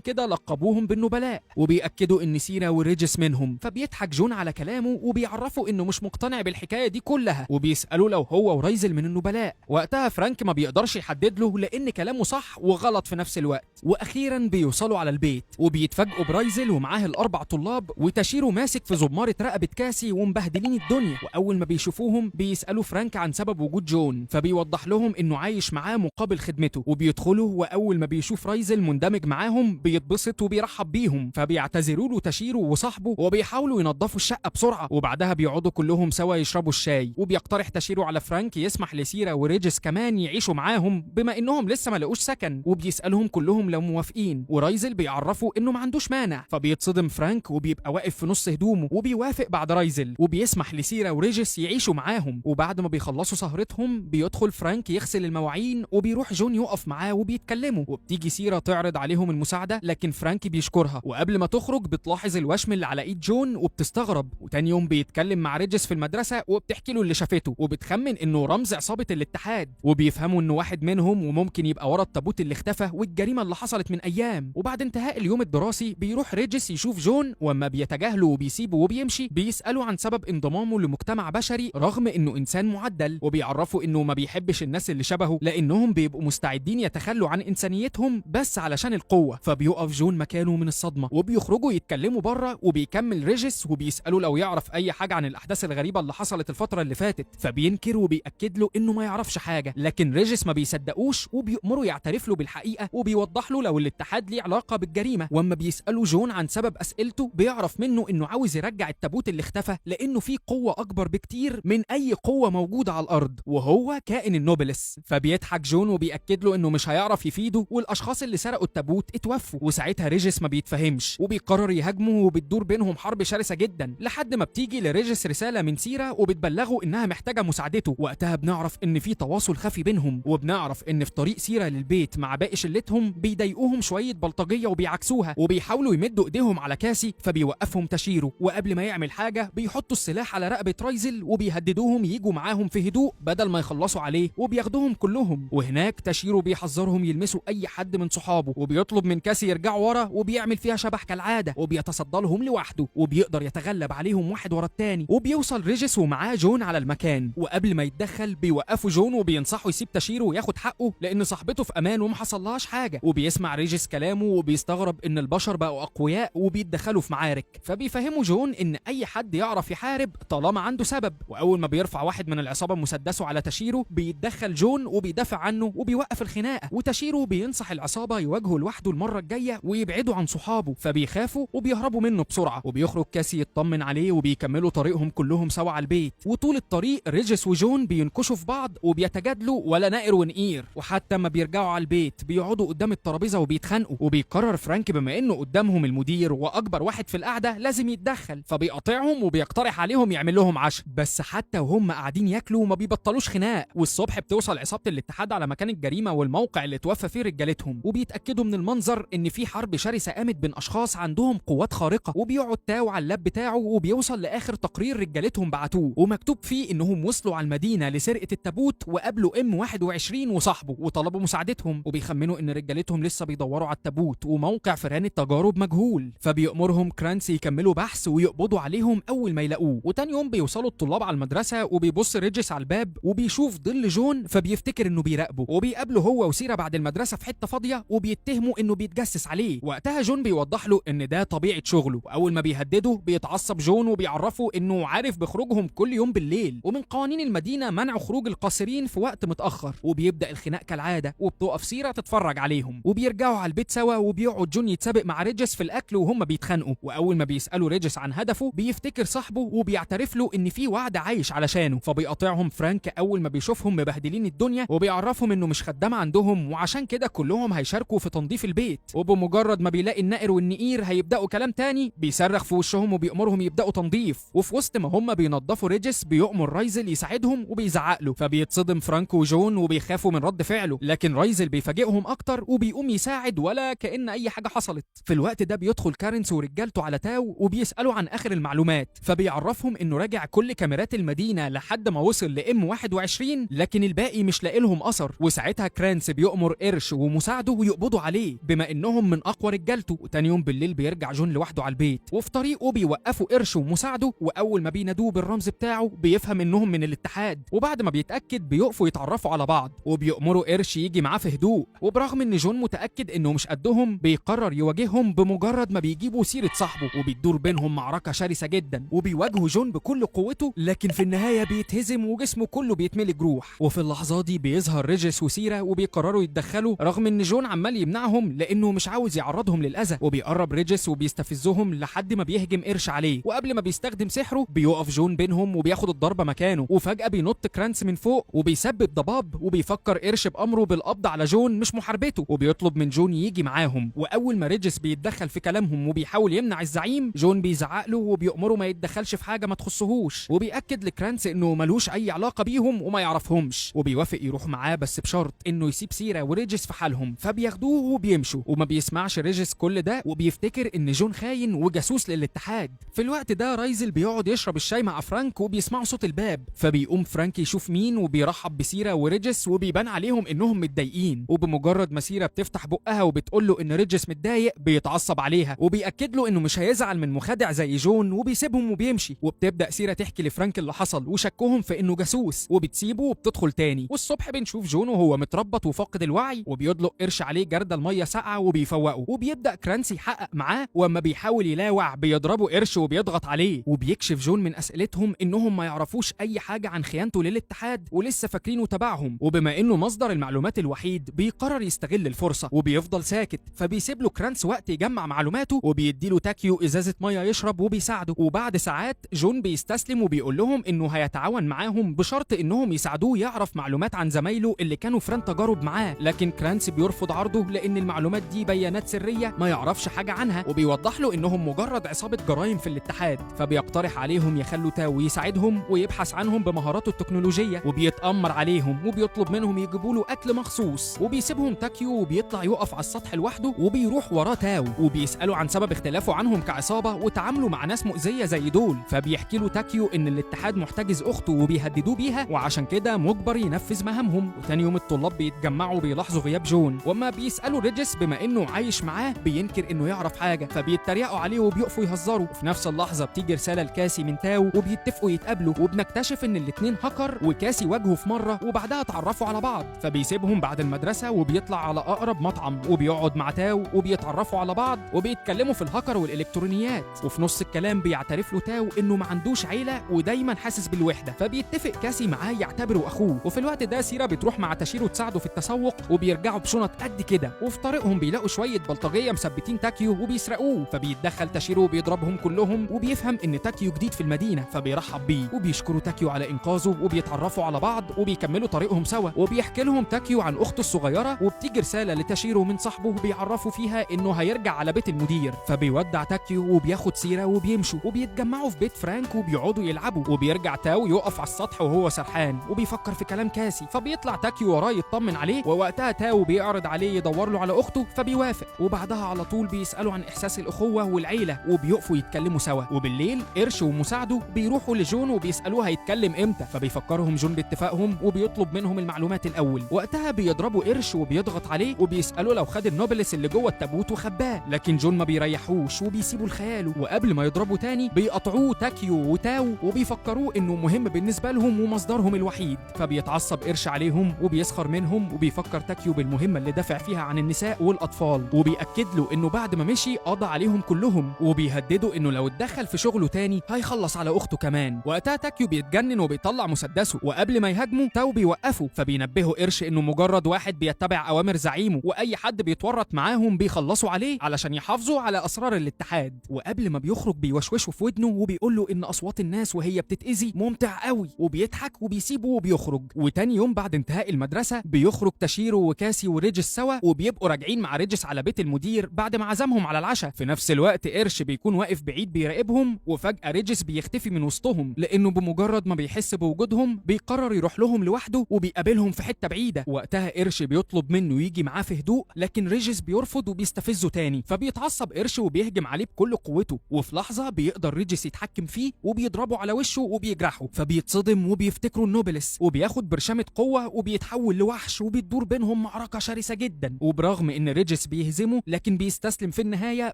كده لقبوهم بالنبلاء، وبيأكدوا ان سيرا وريجس منهم. فبيضحك جون على كلامه وبيعرفوا انه مش مقتنع بالحكاية دي كلها، وبيسألوا لو هو ورايزل من النبلاء. وقتها فرانك ما بيقدرش يحدد له لان كلامه صح وغلط في نفس الوقت. واخيرا بيوصلوا على البيت وبيتفاجئوا برايزل ومعاه الاربع طلاب، وتاشيرو ماسك في زمارة رقبة كاسي ومبهدلين الدنيا. واول ما بيشوفوهم بيسألوا فرانك عن سبب وجود جون، فبيوضح لهم انه عايش معاه مقابل خدمته. وبيدخلوا واول ما بيشوف رايزل مندمج معاهم بيتبسط وبيرحب بيهم، فبيعتذروا له تاشيرو وصاحبه وبيحاولوا ينظفوا الشقة بسرعة. وبعدها بيقعدوا كلهم سوا يشربوا الشاي، وبيقترح تاشيرو على فرانك يسمح لسيرا وريجس كمان يعيشوا معاهم بما انهم لسه ما لقوش سكن، وبيسألهم كلهم لو موافقين. ورايزل بيعرفوا انه ما عندوش مانع، فبيتصدم فرانك وبيبقى واقف في نص هدومه وبيوافق بعد رايزل، وبيسمح لسيرا وريجس يعيشوا معاهم. وبعد ما بيخلصوا سهرتهم بيدخل فرانك يغسل المواعين، وبيروح جون يقف معاه وبيتكلموا. وبتيجي سيرا تعرض عليهم المساعدة لكن فرانك بيشكرها، وقبل ما تخرج بتلاحظ الوشم اللي على ايد جون وبتستغرب. وتاني يوم بيتكلم مع ريجس في المدرسة وبتحكي له اللي شافته، وبتخمن انه رمز عصابة الاتحاد، وبيفهموا انه واحد منهم وممكن يبقى ورا التابوت اللي اختفى والجريمة اللي حصلت من ايام. وبعد انتهاء اليوم الدراسي بيروح ريجس يشوف جون، واما بيتجاهله وبيسيبه وبيمشي بيسألوا عن سبب انضمامه لمجتمع بشري رغم انه انسان معدل، وبيعرفوا انه ما بيحبش الناس اللي شبهه لانهم بيبقوا مستعدين يتخلوا عن انسانيتهم بس علشان القوة. فبيقف جون مكانه من الصدمة، وبيخرجوا يتكلموا بره. وبيكمل ريجس وبيسألوا لو يعرف اي حاجة عن الاحداث الغريبة اللي حصلت الفترة اللي فاتت، فبينكر وبيأكد له انه ما يعرفش حاجة. لكن ريجس ما بيصدقوش وبيأمروا يعترف له بالحقيقة، وبيوضح له لو الاتحاد ليه علاقة بالجريمة. واما بيسألوا جون عن سبب اسئلته بيعرف منه انه عاوز يرجع التابوت اللي اختفى لانه في قوة اكبر بكتير من اي قوة موجودة على الارض، وهو كائن النوبلس. فبيضحك جون وبيأكد له انه مش هيعرف يفيده، والاشخاص اللي سرقوا التابوت اتوفوا. وساعتها ريجس ما بيتفهمش وبيقرر يهاجمه، وبتدور بينهم حرب شرسة جدا لحد ما بتيجي لريجس رسالة من سيرا وبتبلغه انها محتاجة مساعدته. وقتها بنعرف ان في تواصل خفي بينهم، وبنعرف ان في طريق سيرا للبيت مع باقي شلتهم بيضايقوهم شوية بلطجية وبيعكسوها، وبيحاولوا يمدوا ايديهم على كاسي، فبيوقفهم تاشيرو. وقبل ما يعمل حاجة بيحطوا السلاح على رقبة رايزل وبيهددوهم ييجوا معاهم في هدوء بدل ما يخلصوا عليه، وبياخدوهم كلهم. وهناك تاشيرو بيحذرهم يلمسوا اي حد من صحابه، وبيطلب من كاسي يرجعوا ورا، وبيعمل فيها شبح كالعادة وبيتصدى لهم لوحده، وبيقدر يتغلب عليهم واحد ورا التاني. وبيوصل ريجس ومعاه جون على المكان، وقبل ما يتدخل بيوقفوا جون وبينصحوا يسيب تاشيرو وياخد حقه لان صاحبته في امان وما حصلهاش حاجه. وبيسمع ريجس كلامه وبيستغرب ان البشر بقوا اقوياء وبيتدخلوا في معارك، فبيفهموا جون ان اي حد يعرف يحارب طالما عنده سبب. واول ما بيرفع واحد من العصابه مسدسه على تاشيرو بيتدخل جون وبيدافع عنه وبيوقف الخناقه. وتاشيرو بينصح العصابه يواجهوا لوحده المره الجايه ويبعدوا عن صحابه، فبيخافوا وبيهربوا منه بسرعه. وبيخرج كاسي يطمن عليه وبيكملوا طريقهم كلهم سوا على البيت. وطول الطريق ريجس وجون بينكشوا في بعض وبيتجادلوا ولا نائر ونقير، وحتى ما بيرجعوا على البيت بيقعدوا قدام الترابيزه وبيتخانقوا. وبيقرر فرانك بما انه قدامهم المدير واكبر واحد في القعده لازم يتدخل، فبيقاطعهم وبيقترح عليهم يعمل لهم عشاء. بس حتى وهم قاعدين ياكلوا ما بيبطلوش خناق. والصبح بتوصل عصابه الاتحاد على مكان الجريمه والموقع اللي توفى فيه رجالتهم، وبيتاكدوا من المنظر ان في حرب شرسه قامت بين اشخاص عندهم قوات خارقه. وبيقعد تاو على اللاب بتاعه وبيوصل لاخر تقرير رجالتهم بعتوه، ومكتوب فيه انهم وصلوا على المدينه لسرقه التابوت وقابلوا M21 وصاحبه وطلبوا مساعدتهم، وبيخمنوا ان رجالتهم لسه بيدوروا على التابوت وموقع فئران التجارب مجهول. فبيأمرهم كرانسي يكملوا بحث ويقبضوا عليهم اول ما يلاقوه. وتاني يوم بيوصلوا الطلاب على المدرسه وبيبص ريجس على الباب وبيشوف ظل جون، فبيفتكر انه بيراقبه. وبيقابله هو وسيرا بعد المدرسه في حته فاضيه وبيتهموا انه بيتجسس عليه. وقتها جون بيوضح له ان ده طبيعه شغله، واول ما بيهدده بيتعصب جون وبيعرفه انه عارف بخروجهم كل يوم بالليل، ومن قوانين المدينه منع خروج القاصرين في وقت متاخر. وبيبدا الخناق كالعاده وبتقف سيرا تتفرج عليهم، وبيرجعوا على البيت سوا وبيقعد جون يتسابق مع ريجس في الاكل وهم بيتخانقوا. واول ما بيسالوا ريجس عن هدفه بيفتكر صاحبه وبيعترف له ان في وعد عايش علشانه. فبيقاطعهم فرانك اول ما بيشوفهم مبهدلين الدنيا، وبيعرفهم انه مش خدام عندهم وعشان كده كلهم هيشاركوا في تنظيف البيت. وبمجرد ما بيلاقي النائر والنقير هيبداوا كلام تاني بيصرخ في وشهم وبيأمرهم يبداوا تنظيف. وفي وسط ما هم بينظفوا ريجس بيؤمر رايزل يساعدهم وبيزعق له، فبيتصدم فرانك وجون وبيخافوا من رد فعله. لكن رايزل بيفاجئهم اكتر وبيقوم يساعد ولا كأن اي حاجه حصلت. في الوقت ده بيدخل كارنس ورجالته على تاو وبيسالوا عن اخر المعلومات، فبيعرفهم انه راجع كل كاميرات المدينه لحد ما وصل لM21، لكن الباقي مش لاقي لهم لهم اثر. وساعتها كرانس بيؤمر قرش ومساعده يقبضوا عليه بما انهم من اقوى رجالته. وتاني يوم بالليل بيرجع جون لوحده على البيت، وفي طريقه بيوقفوا قرش ومساعده، واول ما بينادوه بالرمز بتاعه بيفهم انهم من الاتحاد. وبعد ما بيتاكد بيقفوا يتعرفوا على بعض، وبيأمروا قرش يجي معاه في هدوء. وبرغم ان جون متاكد انه مش قدهم بيقرر يواجههم بمجرد ما بيجيبوا سيره صاحبه، وبتدور بينهم معركه شرسه جدا، وبيواجهوا جون بكل قوته، لكن في النهايه بيتهزم وجسمه كله بيتملي جروح. وفي اللحظه دي بيظهر ريجيس وسيرا وبيقرروا يتدخلوا رغم ان جون عمال يمنعهم لانه مش عاوز يعرضهم للاذى. وبيقرب ريجيس وبيستفزهم لحد ما بيهجم قرش عليه، وقبل ما بيستخدم سحره بيقف جون بينهم وبياخد الضربه مكانه. وفجاه بينط كرانس من فوق وبيسبب ضباب، وبيفكر قرش بامره بالقبض على جون مش محاربته، وبيطلب من جون يجي معاهم. واول ما ريجيس بيتدخل في كلامهم وبيحاول يمنع الزعيم، جون بيزعق له وبيأمره ما يتدخلش في حاجه ما تخصهوش، وبيأكد لكرانس انه ملوش اي علاقه بيهم وما يعرفهمش، وبيوافق يروح معاه بس بشرط انه يسيب سيرا وريجيس في حالهم. فبياخدوه وبيمشوا، وما بيسمعش ريجيس كل ده وبيفتكر ان جون خاين وجاسوس للاتحاد. في الوقت ده رايزل بيقعد يشرب الشاي مع فرانك وبيسمعوا صوت الباب، فبيقوم فرانك يشوف مين وبيرحب بسيرا وريجيس، وبيبان عليهم انهم متضايقين. وبمجرد ما سيرا بتفتح بقها وبتقول له ان ريجيس متضايق بيتعصب عليها، وبيأكد له انه مش هيزعل من مخادع زي جون، وبيسيبهم وبيمشي. وبتبدأ سيرا تحكي لفرانك اللي حصل وشكهم في انه جاسوس، وبتسيبه وبتدخل تاني. والصبح بنشوف جون وهو متربط وفاقد الوعي، وبيدلق قرش عليه جردل ميه ساقعه وبيفوقه. وبيبدأ كرانسي يحقق معاه، واما بيحاول يلاوع بيضربه قرش وبيضغط عليه. وبيكشف جون من اسئلتهم انهم ما يعرفوش اي حاجه عن خيانته للاتحاد ولسه فاكرينه تبعهم، وبما انه مصدر المعلومات الوحيد بيقرر يستغل الفرصه وبيفضل ساكت. فبيسيب له كرانس وقت يجمع معلوماته، وبيديله تاكيو ازازه ميه يشرب وبيساعده. وبعد ساعات جون بيستسلم وبيقول لهم انه هيتعاون معاهم بشرط انهم يساعدوه يعرف معلومات عن زمايله اللي كانوا فران تجارب معاه. لكن كرانس بيرفض عرضه لان المعلومات دي بيانات سريه ما يعرفش حاجه عنها، وبيوضح له انهم مجرد عصابه جرائم في الاتحاد. فبيقترح عليهم يخلوا تاو يساعدهم ويبحث عنهم بمهاراته التكنولوجيه، وبيتأمر عليهم وبيطلب منهم يجيبوا له اكل مخصوص. وبيسيبهم تاكيو وبيطلع يقف على السطح لوحده، وبيروح وراه تاو وبيسأله عن سبب اختلافه عنهم كعصابه وتعامله مع ناس مؤذيه زي دول. فبيحكي له تاكيو ان الاتحاد محتجز اخته وبيهددوه بيها، وعشان كده مجبر ينفذ مهامهم. وتاني يوم الطلاب بيتجمعوا وبيلاحظوا غياب جون، وما بيسألوا ريجيس بما انه عايش معاه بينكر انه يعرف حاجه، فبيتريقوا عليه وبيقفوا يهزروا. وفي نفس اللحظه بتيجي رساله لكاسي من تاو وبيتفقوا يتقابلوا، وبنكتشف ان الاتنين هاكر وكاسي واجهوا في مره وبعدها اتعرفوا على بعض. فبيسيبهم بعد المدرسه وبيطلع على اقرب مطعم وبيقعد مع تاو وبيتعرفوا على بعض وبيتكلموا في الهاكر والالكترونيات. وفي نص الكلام بيعترف له تاو انه ما عندوش عيله ودايما حاسس بالوحده، فبيتفق كاسي معاه يعتبره اخوه. وفي الوقت ده سيرا بتروح مع تاشيرو تساعده في التسوق، وبيرجعوا بشنط قد كده. وفي طريقهم بيلاقوا شويه بلطجيه مثبتين تاكيو وبيسرقوه، فبيتدخل تاشيرو وبيضربهم كلهم، وبيفهم ان تاكيو جديد في المدينه فبيرحب بيه وبيشكروا تاكيو على انقاذه، وبيتعرفوا على بعض وبيكملوا طريقهم سوا. وبيحكي لهم تاكيو عن اخته الصغيره، وبتيجي رساله لتاشيرو من صاحبه بيعرفوا فيها انه هيرجع على بيت المدير. فبيودع تاكيو وبياخد سيرا وبيمشوا، وبيتجمعوا في بيت فرانك وبيقعدوا يلعبوا. وبيرجع تاو يقف على السطح وهو سرحان وبيفكر في كلام كاسي، فبيطلع تاكيو وراه يطمن عليه. ووقتها تاو بيعرض عليه يدور له على اخته فبيوافق، وبعدها على طول بيسالوا عن احساس الاخوه والعيله وبيقفوا يتكلموا سوا. وبالليل قرش ومساعده بيروحوا لجون وبيسالوه هيتكلم امتى، فبيفكرهم جون باتفاقهم وبيطلب منهم المعلومات الاول. وقتها بيضربوا قرش وبيضغط عليه وبيسالوه لو خد النوبلس اللي جوه التابوت وخباه، لكن جون ما بيريحوش وبيسيبوا لخياله. وقبل ما يضربوا تاني بيقطعوه تاكيو وتاو وبيفكروه انه مهم بالنسبه لهم ومصدرهم الوحيد. فبيتعصب قرش عليهم وبيسخر منهم، وبيفكر تاكيو بالمهمه اللي دافع فيها عن النساء والاطفال، وبيأكد له انه بعد ما مشي قضى عليهم كلهم، وبيهدده انه لو اتدخل في شغله تاني هيخلص على اخته كمان. وقتها تاكيو بيتجنن وبيطلع مسدسه، وقبل ما يهاجمه تاو بيوقفه، فبينبهه قرش انه مجرد واحد بيتبع اوامر زعيمه، واي حد بيتورط معاهم بيخلصوا عليه علشان يحافظوا على اسرار الاتحاد. وقبل ما بيخرج بيوشوشه في ودنه وبيقول له ان اصوات الناس وهي بتتأذي ممتع قوي، وبيضحك وبيسيبه وبيخرج. وتاني يوم بعد انتهاء المدرسه بيخرج تاشيرو وكاسي وريجيس سوا، وبيبقوا راجعين مع ريجيس على بيت المدير بعد ما عزمهم على العشاء. في نفس الوقت قرش بيكون واقف بعيد بيراقبهم، وفجأة ريجيس بيختفي من وسطهم لانه بمجرد ما بيحس بوجودهم بيقرر يروح لهم لوحده وبيقابلهم في حته بعيده. وقتها قرش بيطلب منه يجي معاه في هدوء، لكن ريجيس بيرفض وبيستفزه تاني، فبيتعصب قرش وبيهجم عليه بكل قوته. وفي لحظه بيقدر ريجيس يتحكم فيه وبيضربه على وشه وبيجرحه، فبيتصدم وبيفتكروا النوبلس وبياخد برشامه قوه هو وبيتحول لوحش وبتدور بينهم معركة شرسة جدا. وبرغم ان ريجيس بيهزمه لكن بيستسلم في النهاية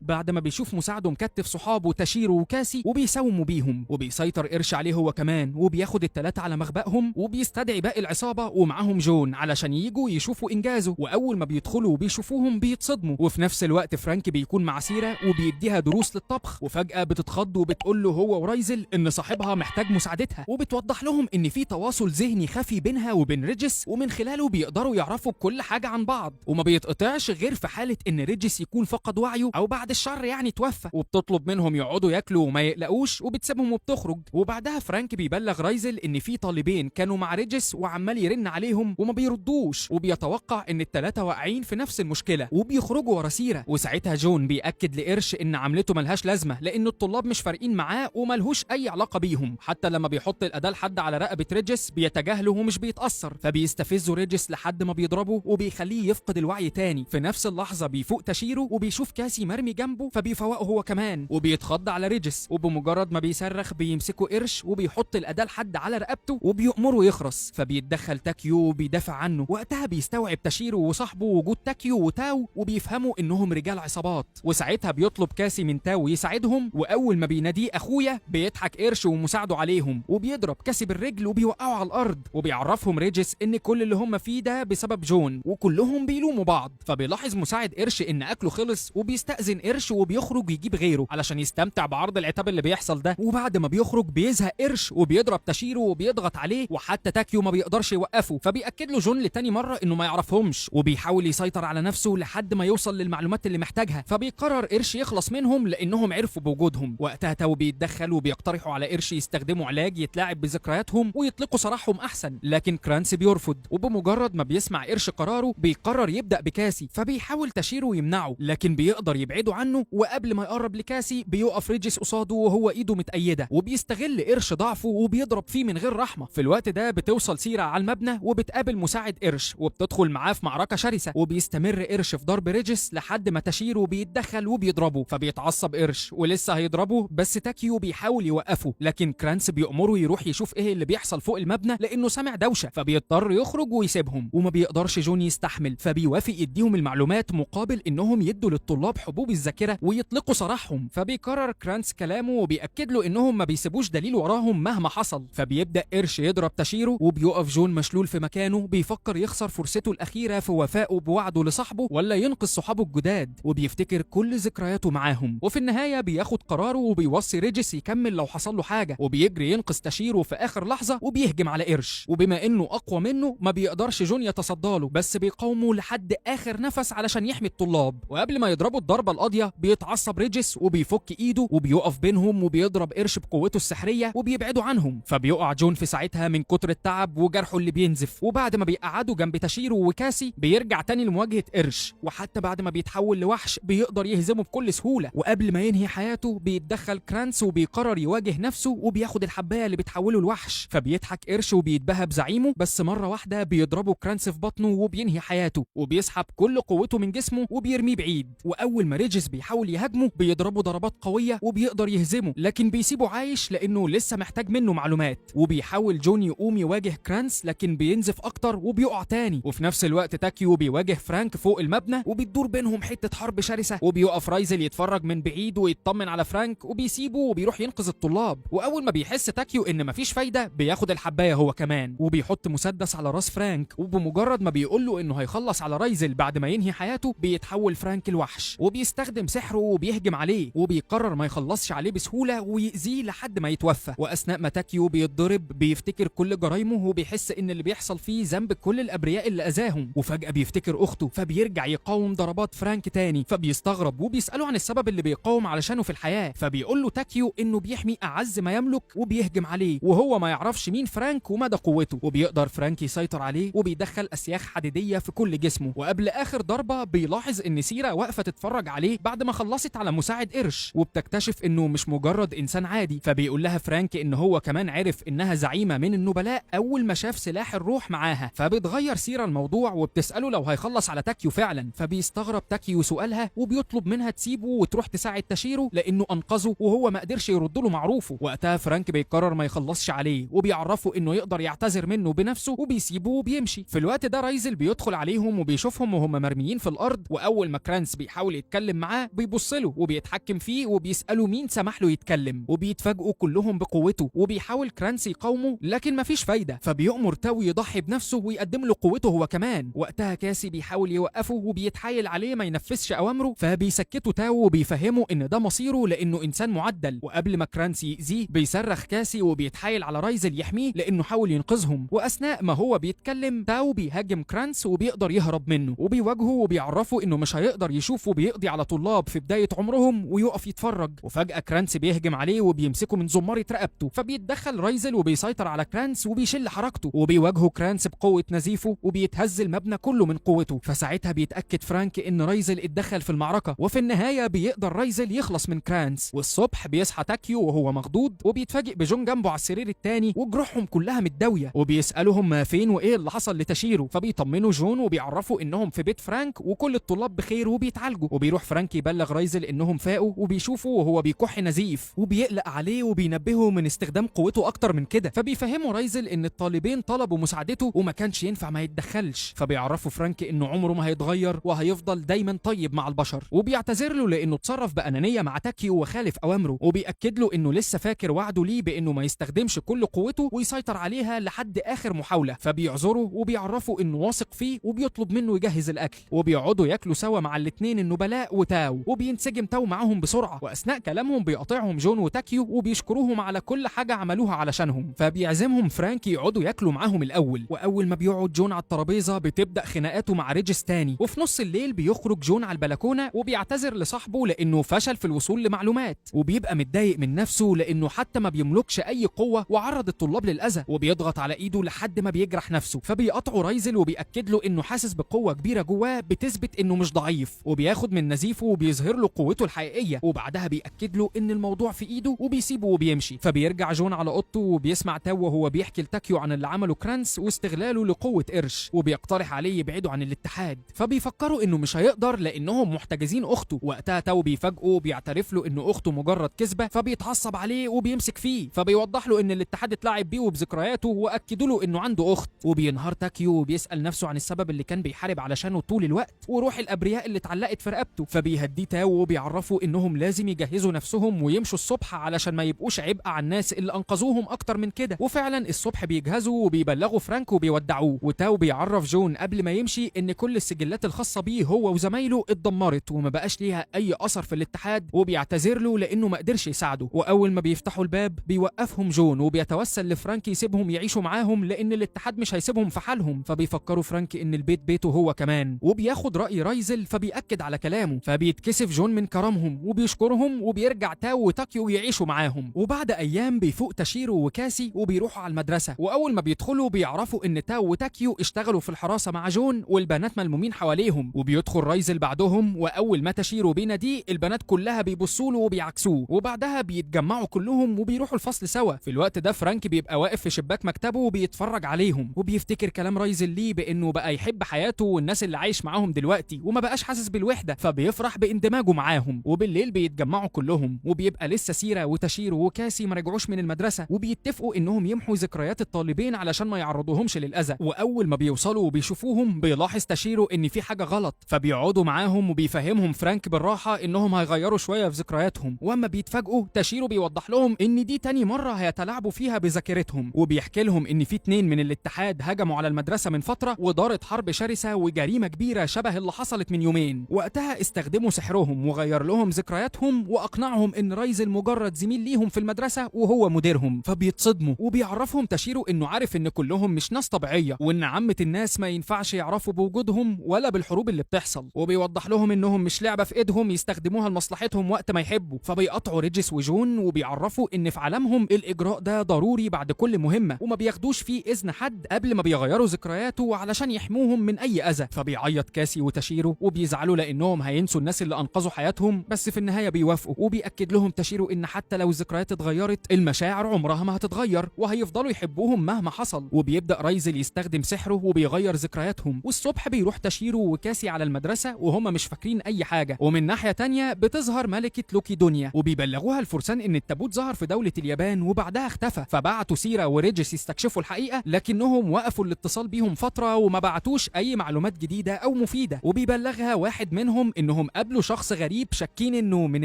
بعد ما بيشوف مساعده مكتف صحابه تاشيرو وكاسي وبيساوموا بيهم، وبيسيطر قرش عليه هو كمان وبياخد التلاتة على مخبأهم وبيستدعي باقي العصابة ومعاهم جون علشان يجوا يشوفوا انجازه. واول ما بيدخلوا وبيشوفوهم بيتصدموا. وفي نفس الوقت فرانك بيكون مع سيرا وبيديها دروس للطبخ، وفجأة بتتخض وبتقول له هو ورايزل ان صاحبها محتاج مساعدتها، وبتوضح لهم ان في تواصل ذهني خفي بينها وبين ريجيس ومن خلاله بيقدروا يعرفوا كل حاجة عن بعض، وما بيتقطعش غير في حالة ان ريجيس يكون فقد وعيه او بعد الشر يعني توفى. وبتطلب منهم يقعدوا ياكلوا وما يقلقوش وبتسيبهم وبتخرج. وبعدها فرانك بيبلغ رايزل ان في طالبين كانوا مع ريجيس وعمال يرن عليهم وما بيردوش، وبيتوقع ان التلاتة واقعين في نفس المشكلة وبيخرجوا ورا سيرا. وساعتها جون بيأكد لقرش ان عملته ملهاش لازمة لان الطلاب مش فارقين معاه وملهوش اي علاقة بيهم، حتى لما بيحط الأداة لحد على رقبة ريجيس بيتجاهله ومش بيتأثر، فبيستفزه ريجيس لحد ما بيضربه وبيخليه يفقد الوعي تاني. في نفس اللحظة بيفوق تاشيرو وبيشوف كاسي مرمي جنبه فبيفوقه هو كمان وبيتخض على ريجيس، وبمجرد ما بيصرخ بيمسكه قرش وبيحط الأداة لحد على رقبته وبيأمره يخرس، فبيتدخل تاكيو وبيدافع عنه. وقتها بيستوعب تاشيرو وصاحبه وجود تاكيو وتاو وبيفهموا انهم رجال عصابات، وساعتها بيطلب كاسي من تاو يساعدهم. واول ما بيناديه اخويا بيضحك قرش ومساعده عليهم وبيضرب كاسي بالرجل وبيوقعه على الارض، وبيعرفهم ريجيس ان كل اللي هم فيه ده بسبب جون وكلهم بيلوموا بعض. فبيلاحظ مساعد قرش ان اكله خلص وبيستأذن قرش وبيخرج يجيب غيره علشان يستمتع بعرض العتاب اللي بيحصل ده. وبعد ما بيخرج بيزهق قرش وبيضرب تاشيرو وبيضغط عليه، وحتى تاكيو ما بيقدرش يوقفه، فبيأكد له جون لتاني مرة انه ما يعرفهمش وبيحاول يسيطر على نفسه لحد ما يوصل للمعلومات اللي محتاجها. فبيقرر قرش يخلص منهم لانهم عرفوا بوجودهم. وقتها تاو بيتدخل وبيقترحوا على قرش يستخدموا علاج يتلاعب بذكرياتهم ويطلقوا سراحهم احسن، لكن كرانس بيرفض. وبمجرد ما بيسمع قرش قراره بيقرر يبدأ بكاسي، فبيحاول تاشيرو يمنعه لكن بيقدر يبعده عنه. وقبل ما يقرب لكاسي بيقف ريجيس قصاده وهو ايده متأيدة وبيستغل قرش ضعفه وبيضرب فيه من غير رحمة. في الوقت ده بتوصل سيرا على المبنى وبتقابل مساعد قرش وبتدخل معاه في معركة شرسة، وبيستمر قرش في ضرب ريجيس لحد ما تاشيرو بيتدخل وبيضربه. فبيتعصب قرش ولسه هيضربه بس تاكيو بيحاول يوقفه، لكن كرانس بيأمره يروح يشوف ايه اللي بيحصل فوق المبنى لانه سامع دوشة، فبيضطر يخرج ويسيبهم. وما بيقدرش جون يستحمل فبيوافق يديهم المعلومات مقابل انهم يدوا للطلاب حبوب الذاكرة ويطلقوا سراحهم. فبيكرر كرانس كلامه وبيأكد له انهم ما بيسيبوش دليل وراهم مهما حصل. فبيبدأ قرش يضرب تاشيرو وبيقف جون مشلول في مكانه بيفكر يخسر فرصته الأخيرة في وفائه بوعده لصاحبه ولا ينقذ صحابه الجداد، وبيفتكر كل ذكرياته معاهم. وفي النهاية بياخد قراره وبيوصي ريجيس يكمل لو حصل له حاجة، وبيجري ينقذ تاشيرو في آخر لحظة وبيهجم على قرش. وبما انه اقوى منه ما بيقدرش جون يتصداله بس بيقاومه لحد آخر نفس علشان يحمي الطلاب. وقبل ما يضربوا الضربة القاضية بيتعصب ريجيس وبيفك ايده وبيقف بينهم وبيضرب قرش بقوته السحرية وبيبعدوا عنهم. فبيقع جون في ساعتها من كتر التعب وجرحه اللي بينزف. وبعد ما بيقعدوا جنب تاشيرو وكاسي بيرجع تاني لمواجهة قرش، وحتى بعد ما بيتحول لوحش بيقدر يهزمه بكل سهولة. وقبل ما ينهي حياته بيتدخل كرانس وبيقرر يواجه نفسه وبياخد الحباية اللي بتحوله لوحش. فبيضحك قرش وبيتباهى بزعيمه، بس مرة واحدة بيضربه كرانس في بطنه وبينهي حياته وبيسحب كل قوته من جسمه وبيرميه بعيد. واول ما ريجيس بيحاول يهاجمه بيضربه ضربات قوية وبيقدر يهزمه لكن بيسيبه عايش لانه لسه محتاج منه معلومات. وبيحاول جون يقوم يواجه كرانس لكن بينزف اكتر وبيقع تاني. وفي نفس الوقت تاكيو بيواجه فرانك فوق المبنى وبتدور بينهم حتة حرب شرسة، وبيقف رايزل يتفرج من بعيد ويطمن على فرانك وبيسيبه وبيروح ينقذ الطلاب. واول ما بيحس تاكيو ان مفيش فايدة بياخد الحباية هو كمان وبيحط مسدس على راس فرانك، وبمجرد ما بيقول له انه هيخلص على رايزل بعد ما ينهي حياته بيتحول فرانك الوحش وبيستخدم سحره وبيهجم عليه، وبيقرر ما يخلصش عليه بسهولة ويأذيه لحد ما يتوفى. واثناء ما تاكيو بيتضرب بيفتكر كل جرايمه وبيحس ان اللي بيحصل فيه ذنب كل الابرياء اللي اذاهم. وفجأة بيفتكر اخته فبيرجع يقاوم ضربات فرانك تاني، فبيستغرب وبيسأله عن السبب اللي بيقاوم علشانه في الحياة. فبيقول له تاكيو انه بيحمي اعز ما يملك وبيهجم عليه، وهو ما يعرفش مين فرانك ومدى قوته. وبيقدر فرانك يسيطر عليه وبيدخل اسياخ حديدية في كل جسمه. وقبل اخر ضربة بيلاحظ ان سيرا واقفة تتفرج عليه بعد ما خلصت على مساعد قرش، وبتكتشف انه مش مجرد انسان عادي. فبيقول لها فرانك ان هو كمان عرف انها زعيمة من النبلاء اول ما شاف سلاح الروح معاها. فبتغير سيرا الموضوع وبتسأله لو هيخلص على تاكيو فعلا. فبيستغرب تاكيو سؤالها وبيطلب منها تسيبه وتروح تساعد تاشيرو لانه انقذه وهو ما قدرش يرد له معروفه. وقتها فرانك بيقرر ما يخلصش عليه وبيعرفه انه يقدر يعتذر منه بنفسه وبيسيبه وبيمشي. في الوقت ده رايزل بيدخل عليهم وبيشوفهم وهم مرميين في الارض، واول ما كرانس بيحاول يتكلم معاه بيبص له وبيتحكم فيه وبيساله مين سمح له يتكلم، وبيتفاجئوا كلهم بقوته. وبيحاول كرانس يقاومه لكن مفيش فايده، فبيأمر تاو يضحي بنفسه ويقدم له قوته هو كمان. وقتها كاسي بيحاول يوقفه وبيتحايل عليه ما ينفذش اوامره، فبيسكته تاو وبيفهمه ان ده مصيره لانه انسان معدل. وقبل ما كرانس يأذيه بيصرخ كاسي وبيتحايل على رايزل يحميه لانه حاول ينقذهم. واثناء ما هو بيتكلم تاو بيهاجم كرانس وبيقدر يهرب منه، وبيواجهه وبيعرفه انه مش هيقدر يشوف وبيقضي على طلاب في بدايه عمرهم ويقف يتفرج. وفجاه كرانس بيهجم عليه وبيمسكه من زمارة رقبته، فبيتدخل رايزل وبيسيطر على كرانس وبيشل حركته، وبيواجهه كرانس بقوه نزيفه وبيتهز المبنى كله من قوته. فساعتها بيتاكد فرانك ان رايزل اتدخل في المعركه، وفي النهايه بيقدر رايزل يخلص من كرانس. والصبح بيصحى تاكيو وهو مخضوض وبيتفاجئ بجون جنبه على السرير التاني وجروحهم كلها متداويه، وبيسالهم ما فين وايه اللي حصل لتاشيرو. فبيطمنوا جون وبيعرفوا انهم في بيت فرانك وكل الطلاب بخير وبيتعالجوا. وبيروح فرانك يبلغ رايزل انهم فاقوا وبيشوفوا وهو بيكح نزيف، وبيقلق عليه وبينبهه من استخدام قوته اكتر من كده. فبيفهموا رايزل ان الطالبين طلبوا مساعدته وما كانش ينفع ما يتدخلش. فبيعرفوا فرانك انه عمره ما هيتغير وهيفضل دايما طيب مع البشر، وبيعتذر له لانه اتصرف بانانيه مع تاكيو وخالف اوامره، وبيأكد له انه لسه فاكر وعده ليه بانه ما يستخدمش كل قوته ويسيطر عليها لحد اخر محاوله. فبيعذره وبيعرفوا انه واثق فيه وبيطلب منه يجهز الاكل، وبيقعدوا ياكلوا سوا مع الاثنين النبلاء وتاو، وبينسجم تاو معاهم بسرعه. واثناء كلامهم بيقاطعهم جون وتاكيو وبيشكروهم على كل حاجه عملوها علشانهم. فبيعزمهم فرانك يقعدوا ياكلوا معاهم الاول. واول ما بيقعد جون على الترابيزه بتبدا خناقاته مع ريجس تاني. وفي نص الليل بيخرج جون على البلكونه وبيعتذر لصاحبه لانه فشل في الوصول لمعلومات، وبيبقى متضايق من نفسه لانه حتى ما بيملكش اي قوه وعرض الطلاب للاذى، وبيضغط على ايده لحد ما بيجرح نفسه. فبيقطعه رايزل وبيأكد له انه حاسس بقوه كبيره جواه بتثبت انه مش ضعيف، وبياخد من نزيفه وبيظهر له قوته الحقيقيه. وبعدها بيأكد له ان الموضوع في ايده وبيسيبه وبيمشي. فبيرجع جون على اوضته وبيسمع تاو وهو بيحكي لتاكيو عن اللي عمله كرانس واستغلاله لقوه قرش، وبيقترح عليه يبعدوا عن الاتحاد. فبيفكروا انه مش هيقدر لانهم محتجزين اخته. وقتها تاو بيفاجئه وبيعترف له انه اخته مجرد كذبه، فبيتعصب عليه وبيمسك فيه. فبيوضح له ان الاتحاد اتلاعب بيه وبذكرياته، واكدوا له انه عنده اخت. وبينهار تاكيو وبيسال نفسه عن السبب اللي كان بيحارب علشانه طول الوقت وروح الابرياء اللي اتعلقت في رقبته. فبيهديه تاو وبيعرفوا انهم لازم يجهزوا نفسهم ويمشوا الصبح علشان ما يبقوش عبء على الناس اللي انقذوهم اكتر من كده. وفعلا الصبح بيجهزوا وبيبلغوا فرانك وبيودعوه. وتاو بيعرف جون قبل ما يمشي ان كل السجلات الخاصه بيه هو وزمايله اتدمرت وما بقاش ليها اي اثر في الاتحاد، وبيعتذر له لانه ما قدرش يساعده. واول ما بيفتحوا الباب بيوقفهم جون وبيتوسل لفرانك يسيبهم يعيشوا معاهم لان الاتحاد مش هيسيبهم في حالهم. فبيفكروا فرانك ان البيت بيته هو كمان، وبياخد راي رايزل فبيأكد على كلامه. فبيتكسف جون من كرمهم وبيشكرهم، وبيرجع تاو وتاكيو يعيشوا معاهم. وبعد ايام بيفوق تاشيرو وكاسي وبيروحوا على المدرسه، واول ما بيدخلوا بيعرفوا ان تاو وتاكيو اشتغلوا في الحراسه مع جون والبنات ملمومين حواليهم. وبيدخل رايزل بعدهم، واول ما تاشيرو بيناديه البنات كلها بيبصوا له وبيعكسوه، وبعدها بيتجمعوا كلهم وبيروحوا الفصل سوا. في الوقت ده فرانك بيبقى واقف في شباك مكتبه وبيتفرج عليهم، وبيفتكر كلام رايزل ليه بانه بقى يحب حياته والناس اللي عايش معاهم دلوقتي وما بقاش حاسس بالوحده، فبيفرح باندماجه معاهم. وبالليل بيتجمعوا كلهم وبيبقى لسه سيرة وتاشيرو وكاسي ما رجعوش من المدرسه، وبيتفقوا انهم يمحوا ذكريات الطالبين علشان ما يعرضوهمش للاذى. واول ما بيوصلوا وبيشوفوهم بيلاحظ تاشيرو ان في حاجه غلط، فبيقعدوا معاهم وبيفهمهم فرانك بالراحه انهم هيغيروا شويه في ذكرياتهم. واما بيتفاجئوا تاشيرو بيوضح لهم ان دي تاني مره هيتلاعبوا فيها بذاكرتهم، وبيحكي لهم ان في 2 من الاتحاد هجموا على المدرسه من فتره ودارت حرب شرسه وجريمه كبيره شبه اللي حصلت من يومين. وقتها استخدموا سحرهم وغير لهم ذكرياتهم واقنعهم ان رايزل مجرد زميل ليهم في المدرسه وهو مديرهم. فبيتصدموا، وبيعرفهم تاشيرو انه عارف ان كلهم مش ناس طبيعيه، وان عامه الناس ما ينفعش يعرفوا بوجودهم ولا بالحروب اللي بتحصل. وبيوضح لهم انهم مش لعبه في ايدهم يستخدموها لمصلحتهم وقت ما يحبوا. فبيقطعوا ريجس وجون وبيعرفوا ان في عالمهم الاجراء ده ضروري بعد كل مهمه، وما بياخدوش فيه اذن حد قبل ما بيغيروا ذكرياته علشان يحموهم من اي اذى. فبيعيط كاسي وتاشيرو وبيزعلوا لانهم هينسوا الناس اللي انقذوا حياتهم، بس في النهايه بيوافقوا. وبيأكد لهم تاشيرو ان حتى لو الذكريات اتغيرت المشاعر عمرها ما هتتغير وهيفضلوا يحبوهم مهما حصل. وبيبدأ رايزل يستخدم سحره وبيغير ذكرياتهم. والصبح بيروح تاشيرو وكاسي على المدرسه وهم مش فاكرين اي حاجه. ومن ناحيه تانية بتظهر ملكه لوكي دنيا وبيبلغوها الفرسان ان التابوت ظهر في دوله اليابان وبعدها اختفى. فبعتوا سيرة وريجس يستكشفوا الحقيقه، لكن لكنهم وقفوا الاتصال بيهم فترة وما بعتوش اي معلومات جديدة او مفيدة. وبيبلغها واحد منهم انهم قابلوا شخص غريب شاكين انه من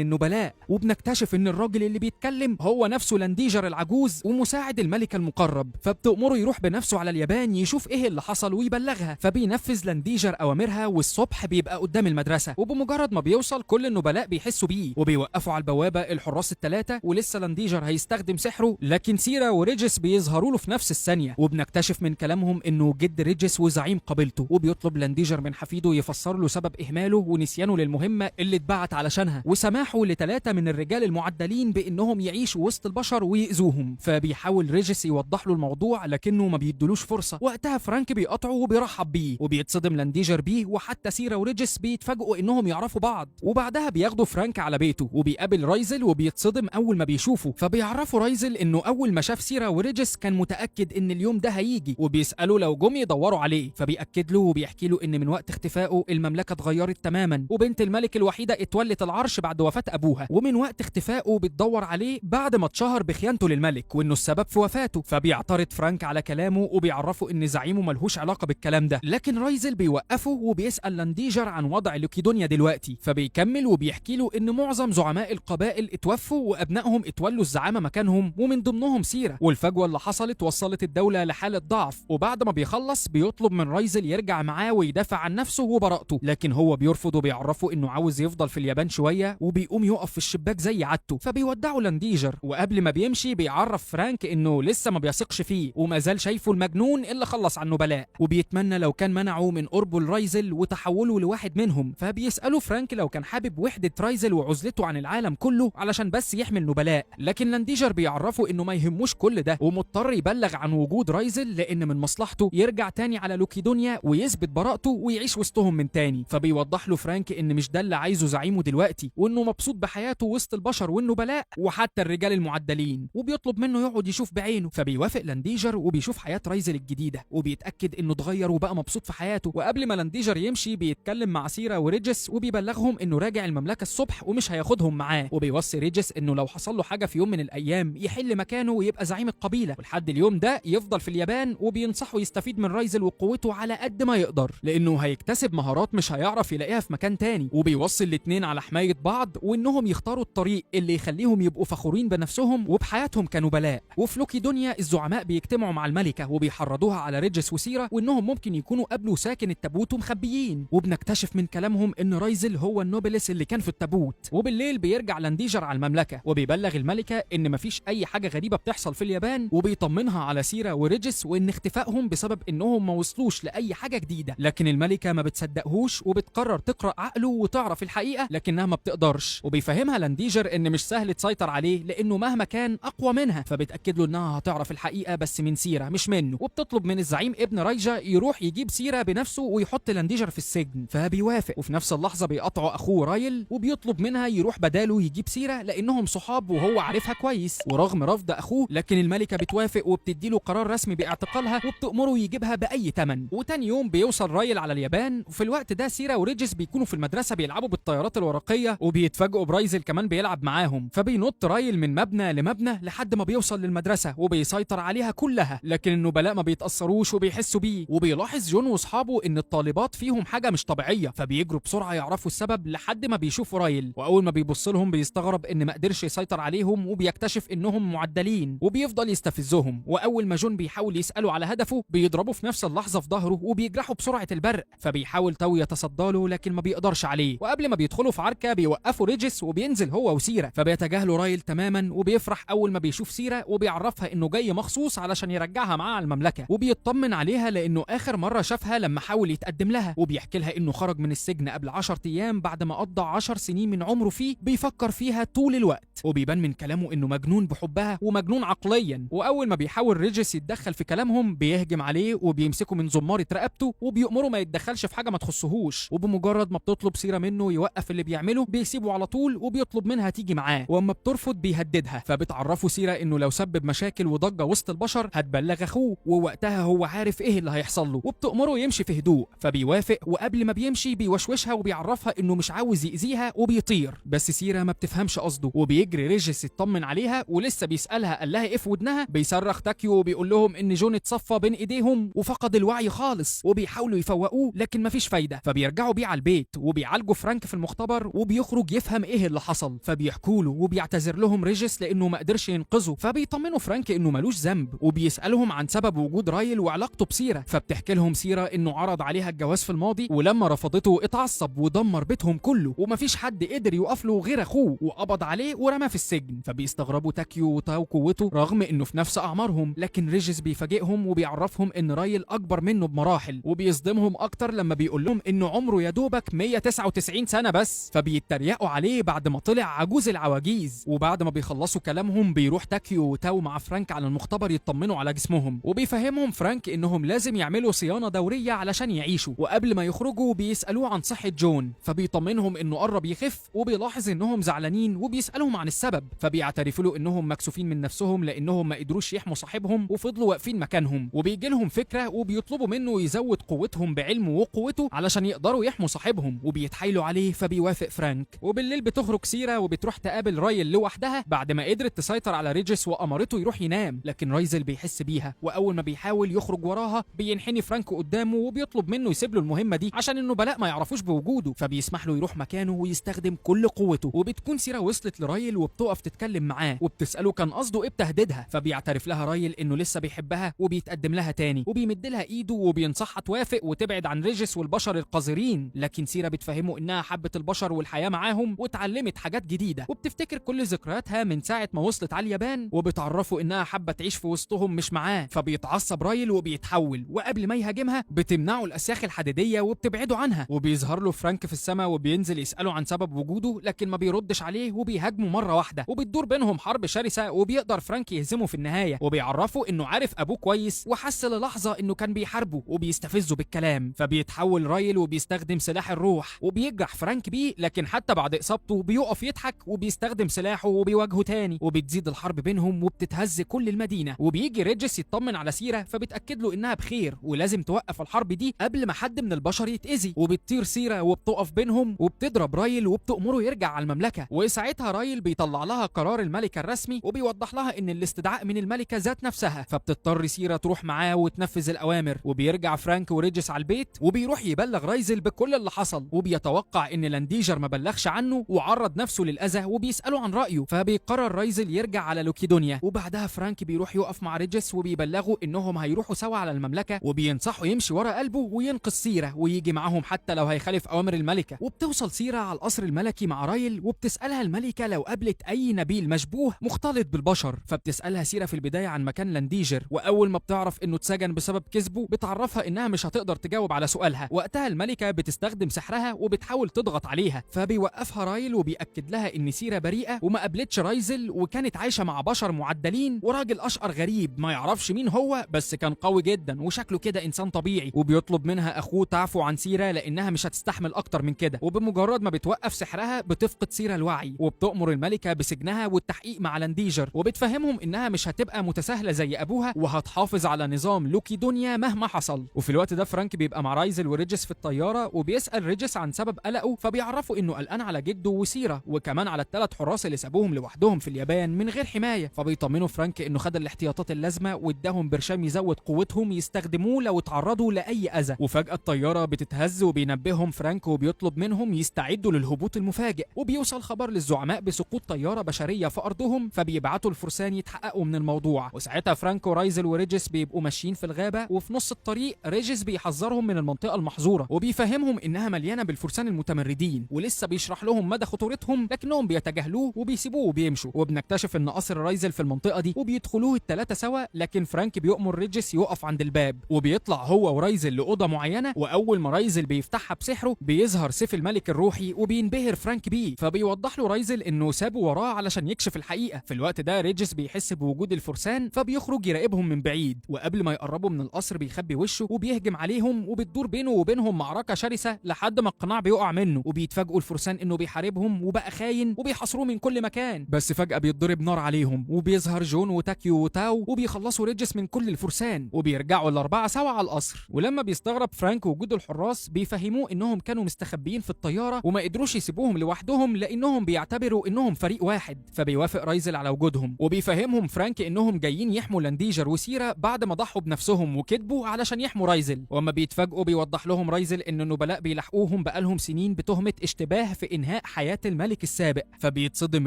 النبلاء، وبنكتشف ان الراجل اللي بيتكلم هو نفسه لانديجر العجوز ومساعد الملكة المقرب. فبتأمره يروح بنفسه على اليابان يشوف ايه اللي حصل ويبلغها. فبينفذ لانديجر اوامرها، والصبح بيبقى قدام المدرسة، وبمجرد ما بيوصل كل النبلاء بيحسوا بيه وبيوقفوا على البوابة الحراس الثلاثة، ولسه لانديجر هيستخدم سحره، لكن سيرا وريجس بيظهروا له في نفس الثانية. وبنكتشف من كلامهم انه جد ريجس وزعيم قبيلته، وبيطلب لانديجر من حفيده يفسر له سبب اهماله ونسيانه للمهمة اللي اتبعت علشانها، وسماحه لثلاثة من الرجال المعدلين بانهم يعيشوا وسط البشر ويأذوهم. فبيحاول ريجس يوضح له الموضوع لكنه ما بيدلوش فرصة. وقتها فرانك بيقاطعه وبيرحب بيه، وبيتصدم لانديجر بيه، وحتى سيرا وريجس بيتفاجئوا انهم يعرفوا بعض. وبعدها بياخدوا فرانك على بيته، وبيقابل رايزل وبيتصدم اول ما بيشوفه. فبيعرفوا رايزل انه اول ما شاف سيرا وريجس كان متأكد ان اليوم ده هيجي، وبيسأله لو جم يدوروا عليه. فبيأكد له وبيحكي له ان من وقت اختفائه المملكة اتغيرت تماما، وبنت الملك الوحيدة اتولت العرش بعد وفاة ابوها، ومن وقت اختفائه بتدور عليه بعد ما اتشهر بخيانته للملك وانه السبب في وفاته. فبيعترض فرانك على كلامه وبيعرفه ان زعيمه ملهوش علاقة بالكلام ده، لكن رايزل بيوقفه وبيسأل لانديجر عن وضع لوكيدونيا دلوقتي. فبيكمل وبيحكي له ان معظم زعماء القبائل اتوفوا وابنائهم اتولوا الزعامة مكانهم، ومن ضمنهم سيرا، والفجوة اللي حصلت وصلت الدولة لحالة ضعف. وبعد ما بيخلص بيطلب من رايزل يرجع معاه ويدافع عن نفسه وبراءته، لكن هو بيرفض وبيعرفه انه عاوز يفضل في اليابان شوية، وبيقوم يقف في الشباك زي عادته. فبيودعه لانديجر، وقبل ما بيمشي بيعرف فرانك انه لسه ما بيثقش فيه وما زال شايفه المجنون اللي خلص عن النبلاء، وبيتمنى لو كان منعه من قربه لرايزل وتحوله لواحد منهم. فبيسأله فرانك لو كان حابب وحدة رايزل وعزلته عن العالم كله علشان بس يحمي النبلاء، لكن لانديجر بيعرفه انه ما يهموش كل ده، ومضطر يبلغ عن وجود رايزل لان من مصلحته يرجع تاني على لوكيدونيا ويثبت براءته ويعيش وسطهم من تاني. فبيوضح له فرانك ان مش ده اللي عايزه زعيمه دلوقتي، وانه مبسوط بحياته وسط البشر والنبلاء وحتى الرجال المعدلين، وبيطلب منه يقعد يشوف بعينه. فبيوافق لانديجر وبيشوف حياة رايزل الجديدة، وبيتأكد انه اتغير وبقى مبسوط في حياته. وقبل ما لانديجر يمشي بيتكلم مع سيرا وريجس وبيبلغهم انه راجع المملكة الصبح ومش هياخدهم معاه، وبيوصي ريجس انه لو حصل له حاجة في يوم من الايام يحل مكانه ويبقى زعيم القبيلة، ولحد اليوم ده يفضل في اليابان. وبينصحه يستفيد من رايزل وقوته على قد ما يقدر لانه هيكتسب مهارات مش هيعرف يلاقيها في مكان تاني. وبيوصي الاتنين على حماية بعض، وانهم يختاروا الطريق اللي يخليهم يبقوا فخورين بنفسهم وبحياتهم كنبلاء. وفي لوكيدونيا الزعماء بيجتمعوا مع الملكة وبيحرضوها على ريجس وسيرا، وانهم ممكن يكونوا قابلوا ساكن التابوت ومخبيين. وبنكتشف من كلامهم ان رايزل هو النوبلس اللي كان في التابوت. وبالليل بيرجع لانديجر على المملكة وبيبلغ الملكة ان مفيش اي حاجة غريبة بتحصل في اليابان، وبيطمنها على سيرا وريجس وان اختفائهم بسبب انهم ما وصلوش لاي حاجة جديدة. لكن الملكة ما بتصدقهوش وبتقرر تقرأ عقله وتعرف الحقيقة، لكنها ما بتقدرش. وبيفهمها لانديجر ان مش سهل تسيطر عليه لانه مهما كان اقوى منها. فبتأكد له انها هتعرف الحقيقة بس من سيرا مش منه، وبتطلب من الزعيم ابن رايجا يروح يجيب سيرا بنفسه ويحط لانديجر في السجن. فبيوافق، وفي نفس اللحظة بيقطعوا اخوه رايل وبيطلب منها يروح بداله يجيب سيرا لانهم صحاب وهو عارفها كويس. ورغم رفض اخوه لكن الملكة بتوافق وبتديله قرار رسمي باعتقالها وبتأمره يجيبها بأي ثمن. وتاني يوم بيوصل رايل على اليابان، وفي الوقت ده سيرا وريجس بيكونوا في المدرسة بيلعبوا بالطيارات الورقية، وبيتفاجئوا برايزل كمان بيلعب معاهم. فبينط رايل من مبنى لمبنى لحد ما بيوصل للمدرسة وبيسيطر عليها كلها، لكن النبلاء ما بيتأثروش وبيحسوا بيه. وبيلاحظ جون واصحابه ان الطالبات فيهم حاجة مش طبيعية، فبيجروا بسرعة يعرفوا السبب لحد ما بيشوفوا رايل. واول ما بيبص لهم بيستغرب ان ما قدرش يسيطر عليهم، وبيكتشف انهم معدلين وبيفضل يستفزهم. واول ما جون بيحاول يسأله على هدفه بيضربه في نفس اللحظة في ظهره وبيجرحه بسرعة البرق. فبيحاول تو يتصدى له لكن ما بيقدرش عليه. وقبل ما بيدخلوا في عركة بيوقفوا ريجس وبينزل هو وسيرا، فبيتجاهلوا رايل تماما. وبيفرح اول ما بيشوف سيرا وبيعرفها انه جاي مخصوص علشان يرجعها معاه على المملكة، وبيطمن عليها لانه اخر مرة شافها لما حاول يتقدم لها. وبيحكي لها انه خرج من السجن قبل 10 ايام بعد ما قضى 10 سنين من عمره فيه بيفكر فيها طول الوقت. وبيبان من كلامه انه مجنون بحبها ومجنون عقليا. واول ما بيحاول ريجس يتدخل في كلامهم بيهجم عليه وبيمسكه من زمارة رقبته وبيأمره ما يتدخلش في حاجة ما تخصهوش. وبمجرد ما بتطلب سيرا منه يوقف اللي بيعمله بيسيبه على طول وبيطلب منها تيجي معاه، واما بترفض بيهددها. فبتعرفه سيرا انه لو سبب مشاكل وضجة وسط البشر هتبلغ اخوه، ووقتها هو عارف ايه اللي هيحصل له. وبتأمره يمشي في هدوء، فبيوافق. وقبل ما بيمشي بيوشوشها وبيعرفها انه مش عاوز يأذيها وبيطير. بس سيرا ما بتفهمش قصده، وبيجري ريجس يطمن عليها ولسه بيسألها قال لها ايه في ودنها بيصرخ تاكيو وبيقول لهم ان ان جون اتصفى بين ايديهم وفقد الوعي خالص، وبيحاولوا يفوقوه لكن مفيش فايده، فبيرجعوا بيه على البيت وبيعالجوا فرانك في المختبر، وبيخرج يفهم ايه اللي حصل، فبيحكوا له وبيعتذر لهم ريجيس لانه ما قدرش ينقذه، فبيطمنوا فرانك انه ملوش ذنب، وبيسالهم عن سبب وجود رايل وعلاقته بسيرة، فبتحكي لهم سيرة انه عرض عليها الجواز في الماضي، ولما رفضته اتعصب ودمر بيتهم كله، ومفيش حد قدر يقف له غير اخوه، وقبض عليه ورماه في السجن. فبيستغربوا تاكيو وتاو قوته رغم انه في نفس اعمارهم، لكن ريجيس بيفاجئهم وبيعرفهم ان رايل اكبر منه بمراحل، وبيصدمهم اكتر لما بيقول لهم انه عمره يا دوبك 199 سنة بس، فبيتريقوا عليه بعد ما طلع عجوز العواجيز. وبعد ما بيخلصوا كلامهم بيروح تاكيو وتاو مع فرانك على المختبر يطمنوا على جسمهم، وبيفهمهم فرانك انهم لازم يعملوا صيانة دورية علشان يعيشوا، وقبل ما يخرجوا بيسألوه عن صحة جون، فبيطمنهم انه قرب يخف، وبيلاحظ انهم زعلانين وبيسألهم عن السبب، فبيعترفوا له انهم مكسوفين من نفسهم لانهم ما قدروش يحموا صاحبهم وفضلوا واقفين مكانهم، وبيجي لهم فكرة وبيطلبوا منه يزود قوتهم بعلمه وقوته علشان يقدروا يحموا صاحبهم، وبيتحايلوا عليه فبيوافق فرانك. وبالليل بتخرج سيرة وبتروح تقابل رايل لوحدها بعد ما قدرت تسيطر على ريجيس وأمرته يروح ينام، لكن رايزل بيحس بيها، واول ما بيحاول يخرج وراها بينحني فرانك قدامه وبيطلب منه يسيب له المهمة دي عشان انه بلاء ما يعرفوش بوجوده، فبيسمح له يروح مكانه ويستخدم كل قوته. وبتكون سيرة وصلت لرايل وبتقف تتكلم معاه وبتسأله كان قصده ايه بتهديدها، فبيعترف لها رايل انه لسه بيحبها وبيتقدم لها تاني، وبيمد لها ايده وبينصحها توافق وتبعد عن ريجيس والبشر القذرين، لكن سيرة بتفهمه انها حبت البشر والحياة معاهم واتعلمت حاجات جديدة، وبتفتكر كل ذكرياتها من ساعة ما وصلت على اليابان، وبتعرفه انها حابة تعيش في وسطهم مش معاه، فبيتعصب رايل وبيتحول، وقبل ما يهاجمها بتمنعه الاسياخ الحديدية وبتبعده عنها، وبيظهر له فرانك في السماء وبينزل يسأله عن سبب وجوده، لكن ما بيردش عليه وبيهاجمه مرة واحدة، وبتدور بينهم حرب شرسة، وبيقدر فرانك يهزمه في النهاية، وبيعرفه انه عارف ابوه كويس وحس للحظة انه كان بيحاربه وبيستفزه بالكلام، فبيتحول رايل وبيستخدم سلاح الروح وبيجرح فرانك بيه، لكن حتى بعد اصابته بيقف يضحك وبيستخدم سلاحه وبيواجهه تاني، وبتزيد الحرب بينهم وبتتهز كل المدينة. وبيجي ريجيس يطمن على سيرة فبتأكد له انها بخير ولازم توقف الحرب دي قبل ما حد من البشر يتأذي، وبتطير سيرة وبتقف بينهم وبتضرب رايل وبتأمره يرجع على المملكة، وساعتها رايل بيطلع لها قرار الملكة الرسمي وبيوضح لها ان الاستدعاء من الملكة ذات نفسها، فبتضطر سيرة تروح معاه وتنفذ الأوامر، وبيرجع فرانك وريجيس على البيت وبيروح يبلغ رايزل بكل اللي حصل، وبيتوقع ان لانديجر ما بلغش عنه وعرض نفسه للأذى وبيسأله عن رأيه، فبيقرر رايزل يرجع على لوكيدونيا، وبعدها فرانك بيروح يقف مع ريجيس وبيبلغه انهم هيروحوا سوا على المملكة، وبينصحه يمشي ورا قلبه وينقذ سيرة ويجي معاهم حتى لو هيخالف أوامر الملكة. وبتوصل سيرة على القصر الملكي مع رايل وبتسألها الملكة لو قابلت أي نبيل مشبوه مختلط بالبشر، فبتسألها سيرة في البداية عن مكان لانديجر، وأول ما بتعرف انه اتسجن بسبب كذبه بتعرفها انها مش هتقدر تجاوب على سؤالها، وقتها الملكة بتستخدم سحرها وبتحاول تضغط عليها، فبيوقفها رايل وبيأكد لها ان سيرة بريئة وما قابلتش رايزل وكانت عايشة مع بشر معدلين وراجل أشقر غريب ما يعرفش مين هو، بس كان قوي جدا وشكله كده إنسان طبيعي، وبيطلب منها أخوه تعفو عن سيرة لأنها مش هتستحمل أكتر من كده، وبمجرد ما بتوقف سحرها بتفقد سيرة الوعي، وبتأمر الملكة بسجنها والتحقيق مع لانديجر، وبتفهمهم إنها مش هتبقى متساهلة زي أبوها وهتحافظ على نظام لوكيدونيا مهما حصل. وفي الوقت ده فرانك بيبقى مع رايزل وريجيس في الطيارة وبيسأل ريجيس عن سبب قلقه، فبيعرفوا إنه قلقان على جده وسيرة وكمان على الثلاث حراس اللي سابوهم لوحدهم في اليابان من غير حماية، فبيطمنوا فرانك إنه خد الاحتياطات اللازمة واداهم برشام يزود قوتهم يستخدموه لو اتعرضوا لأي أذى. وفجأة الطيارة بتتهز وبينبههم فرانك وبيطلب منهم يستعدوا للهبوط المفاجئ، وبيوصل خبر للزعماء بسقوط طيارة بشرية في أرضهم، فبيبعتوا الفرسان يتحققوا من الموضوع. وساعتها فرانك ورايزل وريجيس بيبقوا ماشيين في الغابة، وفي نص الطريق ريجيس بيحذرهم من المنطقة المحظورة وبيفهمهم إنها مليانة بالفرسان المتمردين، ولسه بيشرح لهم مدى خطورتهم لكنهم بيتجاهلوه وبيسيبوه وبيمشوا. وبنكتشف إن قصر رايزل في المنطقة دي وبيدخلوه الثلاثة سوا، لكن فرانك بيؤمر ريجيس يقف عند الباب، وبيطلع هو ورايزل لأوضة معينة، وأول ما رايزل بيفتحها بسحره بيظهر سيف الملك الروحي وبينبهر فرانك بيه، فبيوضح له رايزل إنه سابه وراه علشان يكشف الحقيقة. في الوقت ده ريجيس بيحس بوجود الفرسان فبيخرج يراقبهم من بعيد، وقبل ما يقربوا من القصر بيخبي وشه وبيهجم عليهم، وبتدور بينه وبينهم معركة شرسة لحد ما القناع بيقع منه، وبيتفاجئوا الفرسان إنه بيحاربهم وبقى خاين وبيحاصروه من كل مكان، بس فجأة بيتضرب نار عليهم وبيظهر جون وتاكيو وتاو وبيخلصوا ريجيس من كل الفرسان، وبيرجعوا الأربعة سوا على القصر. ولما بيستغرب فرانك وجود الحراس بيفهموه إنهم كانوا مستخبيين في الطيارة وما قدروش يسيبوهم لوحدهم لأنهم بيعتبروا إنهم فريق واحد، فبيوافق رايزل على وجودهم، وبيفهمهم فرانك إنهم جايين يحموا لانديجر وسيرا بعد ما ضحوا بنفسهم وكذبوا علشان يحموا رايزل، واما بيتفاجئوا بيوضح لهم رايزل ان النبلاء بيلاحقوهم بقالهم سنين بتهمة اشتباه في انهاء حياة الملك السابق. فبيتصدم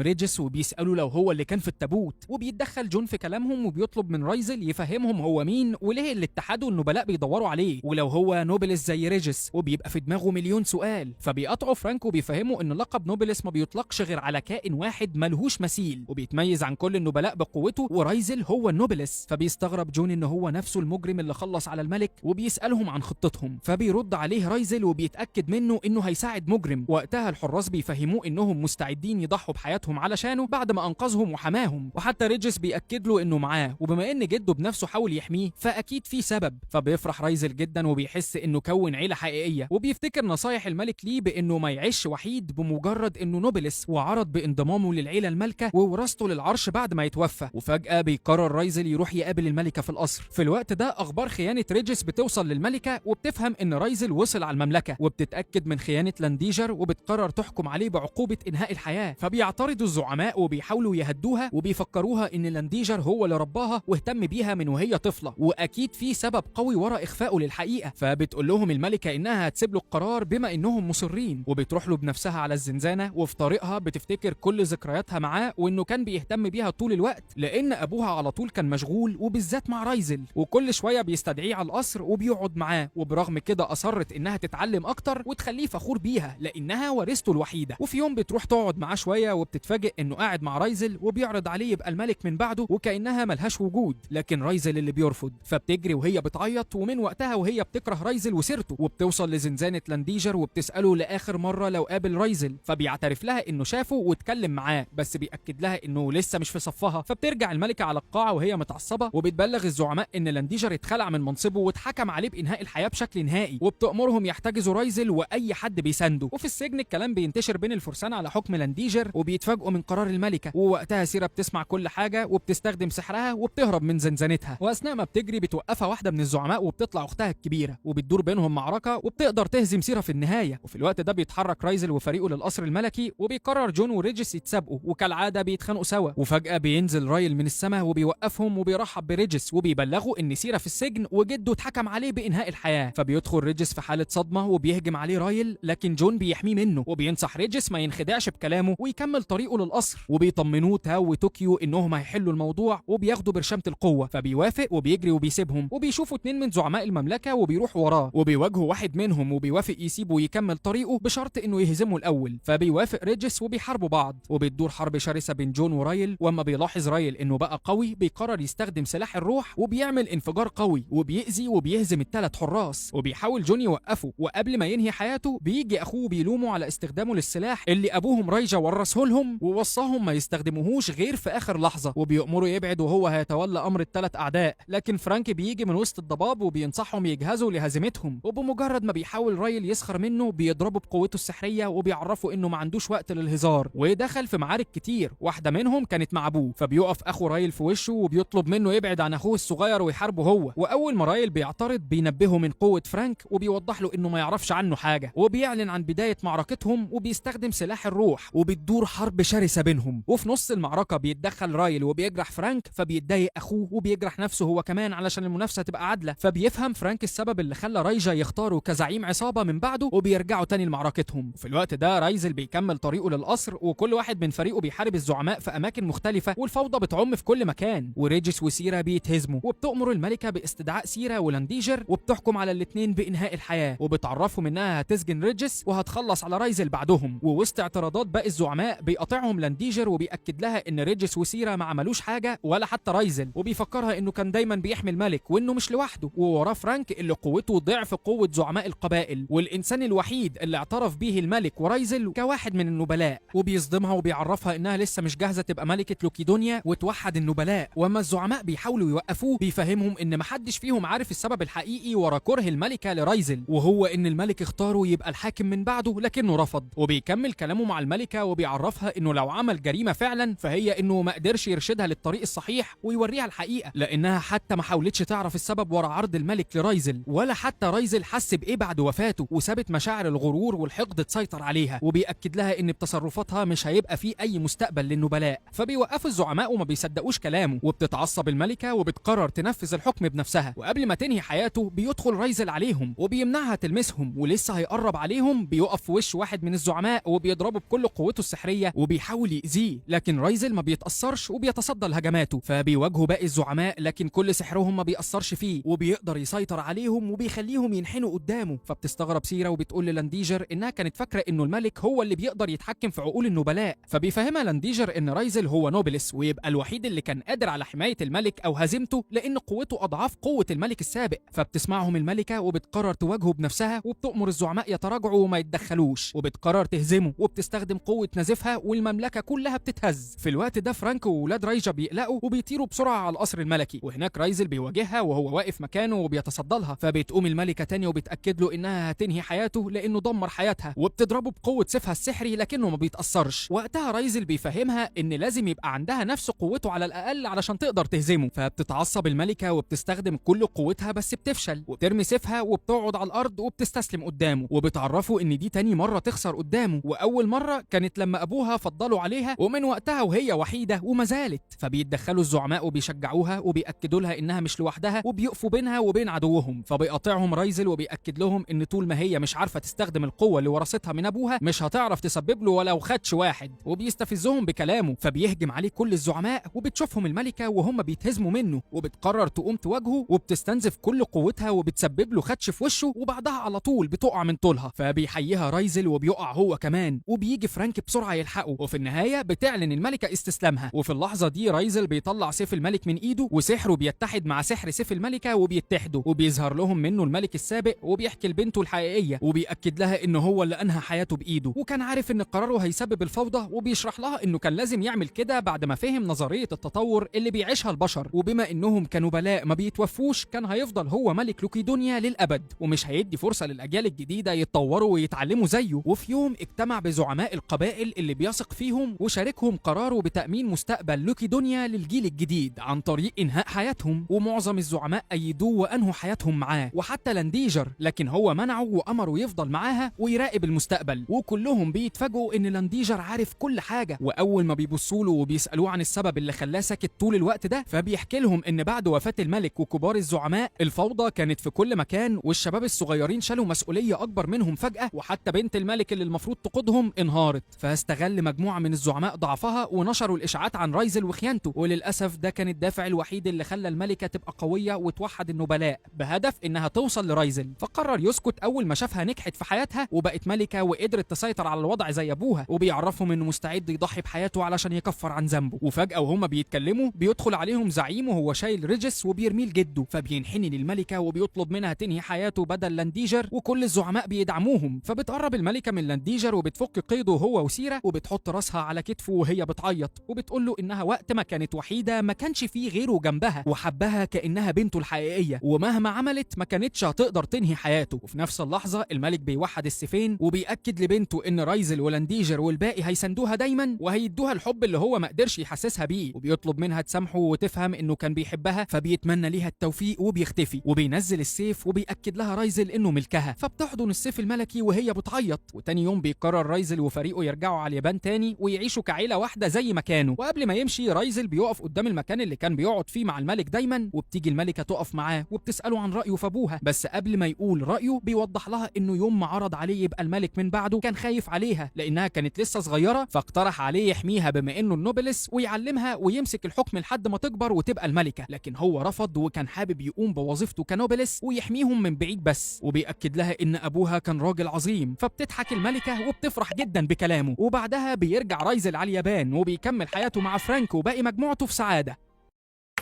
ريجس وبيسألوا لو هو اللي كان في التابوت، وبيتدخل جون في كلامهم وبيطلب من رايزل يفهمهم هو مين وليه الاتحاد والنبلاء بيدوروا عليه، ولو هو نوبلس زي ريجس، وبيبقى في دماغه مليون سؤال. فبيقطعوا فرانك وبيفهموا ان لقب نوبلس ما بيطلقش غير على كائن واحد ملهوش مثيل وبيتميز عن كل النبلاء بقوته، ورايزل هو النوبلس. فبيستغرب جون ان هو نفسه المجرم اللي خلص على الملك، وبيسألهم عن خطتهم. فبيرد عليه رايزل وبيتأكد منه انه هيساعد مجرم. وقتها الحراس بيفهموه انهم مستعدين يضحوا بحياتهم علشانه بعد ما انقذهم وحماهم، وحتى ريجس بيأكد له انه معاه، وبما ان جده بنفسه حاول يحميه فاكيد في سبب. فبيفرح رايزل جدا وبيحس انه كون عيله حقيقيه، وبيفتكر نصايح الملك ليه بانه ما يعيش وحيد بمجرد انه نوبلس، وعرض بانضمامه للعيله المالكه ووراثته للعرش بعد ما يتوفى. وفجاه بيقرر رايزل يروح يقابل الملكه في القصر. في الوقت ده اخبار خيانه ريجس بتوصل للملكه، وبتفهم ان رايزل وصل على المملكه، وبتتاكد من خيانه لانديجر وبتقرر تحكم عليه بعقوبه انهاء الحياه. فبيعترضوا الزعماء وبيحاولوا يهدوها وبيفكروها ان لانديجر هو اللي رباها واهتم بيها من وهي طفله، واكيد في سبب قوي ورا اخفائه للحقيقه. فبتقول لهم الملكه انها هتسيب له القرار بما انهم مصرين، وبتروح له بنفسها على الزنزانه. وفي طريقها بتفتكر كل ذكرياتها معاه وانه كان بيهتم بيها طول الوقت لان ابوها على طول كان مشغول، وبالذات مع رايزل، وكل شويه بيستدعيه على القصر وبيقعد معاه. وبرغم كده اصرت انها تتعلم اكتر وتخليه فخور بيها لانها ورثته الوحيده. وفي يوم بتروح تقعد معاه شويه وبتتفاجئ انه قاعد مع رايزل وبيعرض عليه يبقى الملك من بعده وكانها ملهاش وجود، لكن رايزل اللي بيرفض. فبتجري وهي بتعيط، ومن وقتها وهي بتكره رايزل وسيرته. وبتوصل لزنزانه لانديجر وبتساله لاخر مره لو قابل رايزل، فبيعترف لها انه شافه واتكلم معاه، بس بيأكد لها انه لسه مش في صفها. فبترجع الملكه على القاعه وهي متعصبه، وبتبلغ الزعماء ان لانديجر اتخلع من منصبه واتحكم عليه بانهاء الحياه بشكل نهائي، وبتأمرهم يحتجزوا رايزل واي حد بيسانده. وفي السجن الكلام بينتشر بين الفرسان على حكم لانديجر، وبيتفاجئوا من قرار الملكه. ووقتها سيرا بتسمع كل حاجه وبتستخدم سحرها وبتهرب من زنزانتها. واثناء ما بتجري بتوقفها واحده من الزعماء وبتطلع اختها الكبيره، وبتدور بينهم معركه وبتقدر تهزم سيرا في النهايه. وفي الوقت ده بيتحرك رايزل وفريقه للقصر الملكي، وبيقرر جون وريجس يتسابقوا، وكالعاده بيتخانقوا سوا. وفجاه بينزل رايل من السماء وبيوقفهم وبيرحب بريجس، وبيبلغوا ان سيرا في السجن وجده اتحكم عليه بانهاء الحياه. فبيدخل ريجس في حاله صدمه وبيهجم عليه رايل، لكن جون بيحميه منه وبينصح ريجس ما ينخدعش بكلامه ويكمل طريقه للقصر. وبيطمنوه تاو وطوكيو انهم هيحلوا الموضوع وبياخدوا برشامه القوه. فبيوافق وبيجري وبيسيبهم، وبيشوفوا اتنين من زعماء المملكه وبيروحوا وراه، وبيواجهوا واحد منهم وبيوافق يسيبه ويكمل طريقه بشرط انه يهزمه الاول. فبيوافق ريجس وبيحاربوا بعض، وبتدور حرب شرسه بين جون ورايل. واما بيلاحظ رايل انه بقى قوي بيقرر يستخدم سلاح الروح وبيعمل انفجار قوي وبيأذي وبيهزم الثلاث حراس. وبيحاول جون يوقفه، وقبل ما ينهي حياته بيجي اخوه بيلومه على استخدامه للسلاح اللي ابوهم رايجا ورثه لهم ووصاهم ما يستخدموهوش غير في اخر لحظه، وبيأمره يبعد وهو هيتولى امر الثلاث اعداء. لكن فرانك بيجي من وسط الضباب وبينصحهم يجهزوا لهزيمتهم، وبمجرد ما بيحاول رايل يسخر منه بيضربه بقوته السحريه وبيعرفه انه ما عندوش وقت للهزار، ودخل في معارك كتير واحده منهم كانت مع ابوه. فبيقف اخو رايل في وشه وبيطلب منه يبعد عن اخوه الصغير ويحاربه هو. واول ما رايل بيعترض بينبهه من قوه فرانك وبيوضح له انه ما يعرفش عنه حاجه، وبيعلن عن بدايه معركتهم وبيستخدم سلاح الروح، وبتدور حرب شرسه بينهم. وفي نص المعركه بيتدخل رايل وبيجرح فرانك، فبيتضايق اخوه وبيجرح نفسه هو كمان علشان المنافسه تبقى عادله. فبيفهم فرانك السبب اللي خلى رايجا يختاره كزعيم عصابه من بعده، وبيرجعوا تاني لمعركتهم. وفي الوقت ده رايزل بيكمل طريقه للقصر، وكل واحد من فريقه بيحارب الزعماء في اماكن مختلفه، والفوضى بتعم في كل مكان. وريجس وسيرا بيتهزموا، وبتأمر الملكه باستدعاء سيرا ولانديجر، وبتحكم على الاثنين بانهاء الحياه، وبتعرفهم انها هتسجن ريجس وهتخلص على رايزل بعدهم. ووسط اعتراضات باقي الزعماء بيقاطعهم لانديجر وبيأكد لها ان ريجس وسيرا ما عملوش حاجه ولا حتى رايزل، وبيفكرها انه كان دايما بيحمي الملك وانه مش لوحده، ووراه فرانك اللي قوته ضعف قوه زعماء القبائل، والانسان الوحيد اللي اعترف بيه الملك ورايزل كواحد من النبلاء. وبيصدمها وبيعرفها انها لسه مش جاهزه تبقى ملكه لوكيدونيا وتوحد النبلاء. واما الزعماء بيحاولوا يوقفوه بيفهمهم ان محدش فيهم عارف السبب الحقيقي ورا كره الملكه لرايزل، وهو ان الملك اختاره يبقى الحاكم من بعده لكنه رفض. وبيكمل كلامه مع الملكه وبيعرفها انه لو عمل جريمه فعلا فهي انه ما قدرش يرشدها للطريق الصحيح ويوريها الحقيقه، لانها حتى ما حاولتش تعرف السبب ورا عرض الملك لرايزل، ولا حتى رايزل حس بايه بعد وفاته، وسابت مشاعر الغرور والحقد تسيطر عليها. وبيأكد لها ان بتصرفاتها مش هيبقى فيه اي مستقبل للنبلاء. فبيوقفوا الزعماء وما بيصدقوش كلامه، وبتتعصب الملكه الملكة وبتقرر تنفذ الحكم بنفسها، وقبل ما تنهي حياته بيدخل رايزل عليهم وبيمنعها تلمسهم، ولسه هيقرب عليهم بيقف في وش واحد من الزعماء وبيضربه بكل قوته السحرية وبيحاول يأذيه، لكن رايزل ما بيتأثرش وبيتصدى لهجماته، فبيواجهوا باقي الزعماء لكن كل سحرهم ما بيأثرش فيه وبيقدر يسيطر عليهم وبيخليهم ينحنوا قدامه. فبتستغرب سيرا وبتقول للانديجر انها كانت فاكرة انه الملك هو اللي بيقدر يتحكم في عقول النبلاء، فبيفهمها لانديجر ان رايزل هو نوبلس ويبقى الوحيد اللي كان قادر على حماية الملك او هزيمته لان قوته اضعاف قوة الملك السابق. فبتسمعهم الملكة وبتقرر تواجهه بنفسها وبتأمر الزعماء يتراجعوا وما يتدخلوش، وبتقرر تهزمه وبتستخدم قوة نزيفها والمملكة كلها بتتهز. في الوقت ده فرانك وولاد رايجا بيقلقوا وبيطيروا بسرعة على القصر الملكي، وهناك رايزل بيواجهها وهو واقف مكانه وبيتصدى لها، فبتقوم الملكة تاني وبتأكد له انها هتنهي حياته لانه دمر حياتها، وبتضربه بقوة سيفها السحري لكنه ما بيتأثرش. وقتها رايزل بيفهمها ان لازم يبقى عندها نفس قوته على الاقل علشان تقدر تهزمه، فبتتعصب الملكة وبتستخدم كل قوتها بس بتفشل وبترمي سيفها وبتقعد على الارض وبتستسلم قدامه، وبتعرفه ان دي تاني مرة تخسر قدامه، واول مرة كانت لما ابوها فضلوا عليها ومن وقتها وهي وحيدة وما زالت. فبيتدخلوا الزعماء وبيشجعوها وبيأكدوا لها انها مش لوحدها وبيقفوا بينها وبين عدوهم، فبيقاطعهم رايزل وبيأكد لهم ان طول ما هي مش عارفة تستخدم القوة اللي ورثتها من ابوها مش هتعرف تسبب له ولو خدش واحد، وبيستفزهم بكلامه. فبيهجم عليه كل الزعماء وبتشوفهم الملكة وهم بيتهزموا منه وبتقرر تقوم تواجهه وبتستنزف كل قوتها وبتسبب له خدش في وشه، وبعدها على طول بتقع من طولها، فبيحييها رايزل وبيقع هو كمان، وبيجي فرانك بسرعة يلحقه، وفي النهاية بتعلن الملكة استسلامها. وفي اللحظة دي رايزل بيطلع سيف الملك من ايده وسحره بيتحد مع سحر سيف الملكة وبيتحدوا، وبيظهر لهم منه الملك السابق وبيحكي لبنته الحقيقية وبيأكد لها انه هو اللي انهى حياته بايده وكان عارف ان قراره هيسبب الفوضى، وبيشرح لها انه كان لازم يعمل كده بعد ما فهم نظرية التطور اللي بيعيشها البشر، وبما انهم كانوا بلاء ما بيتوفوش كان هيفضل هو ملك لوكيدونيا للأبد ومش هيدي فرصة للأجيال الجديدة يتطوروا ويتعلموا زيه. وفي يوم اجتمع بزعماء القبائل اللي بيثق فيهم وشاركهم قراره بتأمين مستقبل لوكيدونيا للجيل الجديد عن طريق إنهاء حياتهم، ومعظم الزعماء أيدوه وأنهوا حياتهم معاه وحتى لانديجر، لكن هو منعه وأمره يفضل معاها ويراقب المستقبل، وكلهم بيتفاجئوا إن لانديجر عارف كل حاجة. وأول ما بيبصوا له وبيسألوه عن السبب اللي خلاه ساكت طول الوقت ده فبيحكي لهم إن بعد وفاة الملك وكبار الزعماء الفوضى كانت في كل مكان، والشباب الصغيرين شالوا مسؤولية أكبر منهم فجأة، وحتى بنت الملك اللي المفروض تقودهم انهارت. فاستغل مجموعة من الزعماء ضعفها ونشروا الإشاعات عن رايزل وخيانته، وللأسف ده كان الدافع الوحيد اللي خلى الملكة تبقى قوية وتوحد النبلاء بهدف إنها توصل لرايزل. فقرر يسكت أول ما شافها نجحت في حياتها وبقت ملكة وقدرت تسيطر على الوضع زي أبوها، وبيعرفهم إنه مستعد يضحي بحياته علشان يكفر عن ذنبه. وفجأة وهم بيتكلموا بيدخل عليهم زعيم وهو شايل ريجس وبيرميه لجده، فبينحني للملكة وبيطلب منها تنهي حياته بدل لانديجر، وكل الزعماء بيدعموهم. فبتقرب الملكة من لانديجر وبتفك قيده هو وسيرة وبتحط راسها على كتفه وهي بتعيط، وبتقول له إنها وقت ما كانت وحيدة ما كانش فيه غيره جنبها وحبها كأنها بنته الحقيقية، ومهما عملت ما كانتش هتقدر تنهي حياته. وفي نفس اللحظة الملك بيوحد السيفين وبيأكد لبنته إن رايزل ولانديجر والباقي هيساندوها دايما وهيدوها الحب اللي هو ما قدرش يحسسها بيه، وبيطلب منها تسامحه وتفهم إنه كان بيحبها، فبيتمنى ليها التوفيق وبيختفي، وبينزل السيف وبيأكد لها رايزل إنه ملكها، فبتحضن السيف الملكي وهي بتعيط. وتاني يوم بيقرر رايزل وفريقه يرجعوا على اليابان تاني ويعيشوا كعيلة واحدة زي ما كانوا. وقبل ما يمشي رايزل بيقف قدام المكان اللي كان بيقعد فيه مع الملك دايما، وبتيجي الملكة تقف معاه وبتسأله عن رأيه في أبوها، بس قبل ما يقول رأيه بيوضح لها إنه يوم ما عرض عليه يبقى الملك من بعده كان خايف عليها لأنها كانت لسه صغيرة، فاقترح عليه يحميها بما إنه النوبلس ويعلمها ويمسك الحكم لحد ما تكبر وتبقى الملكة، لكن هو رفض وكان حابب يقوم بوظيفته كنوبلس ويحميهم من بعيد بس. وبيأكد لها إن أبوها كان راجل عظيم، فبتضحك الملكة وبتفرح جدا بكلامه. وبعدها بيرجع رايزل على اليابان وبيكمل حياته مع فرانك وباقي مجموعته في سعادة.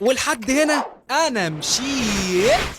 ولحد هنا أنا مشيت.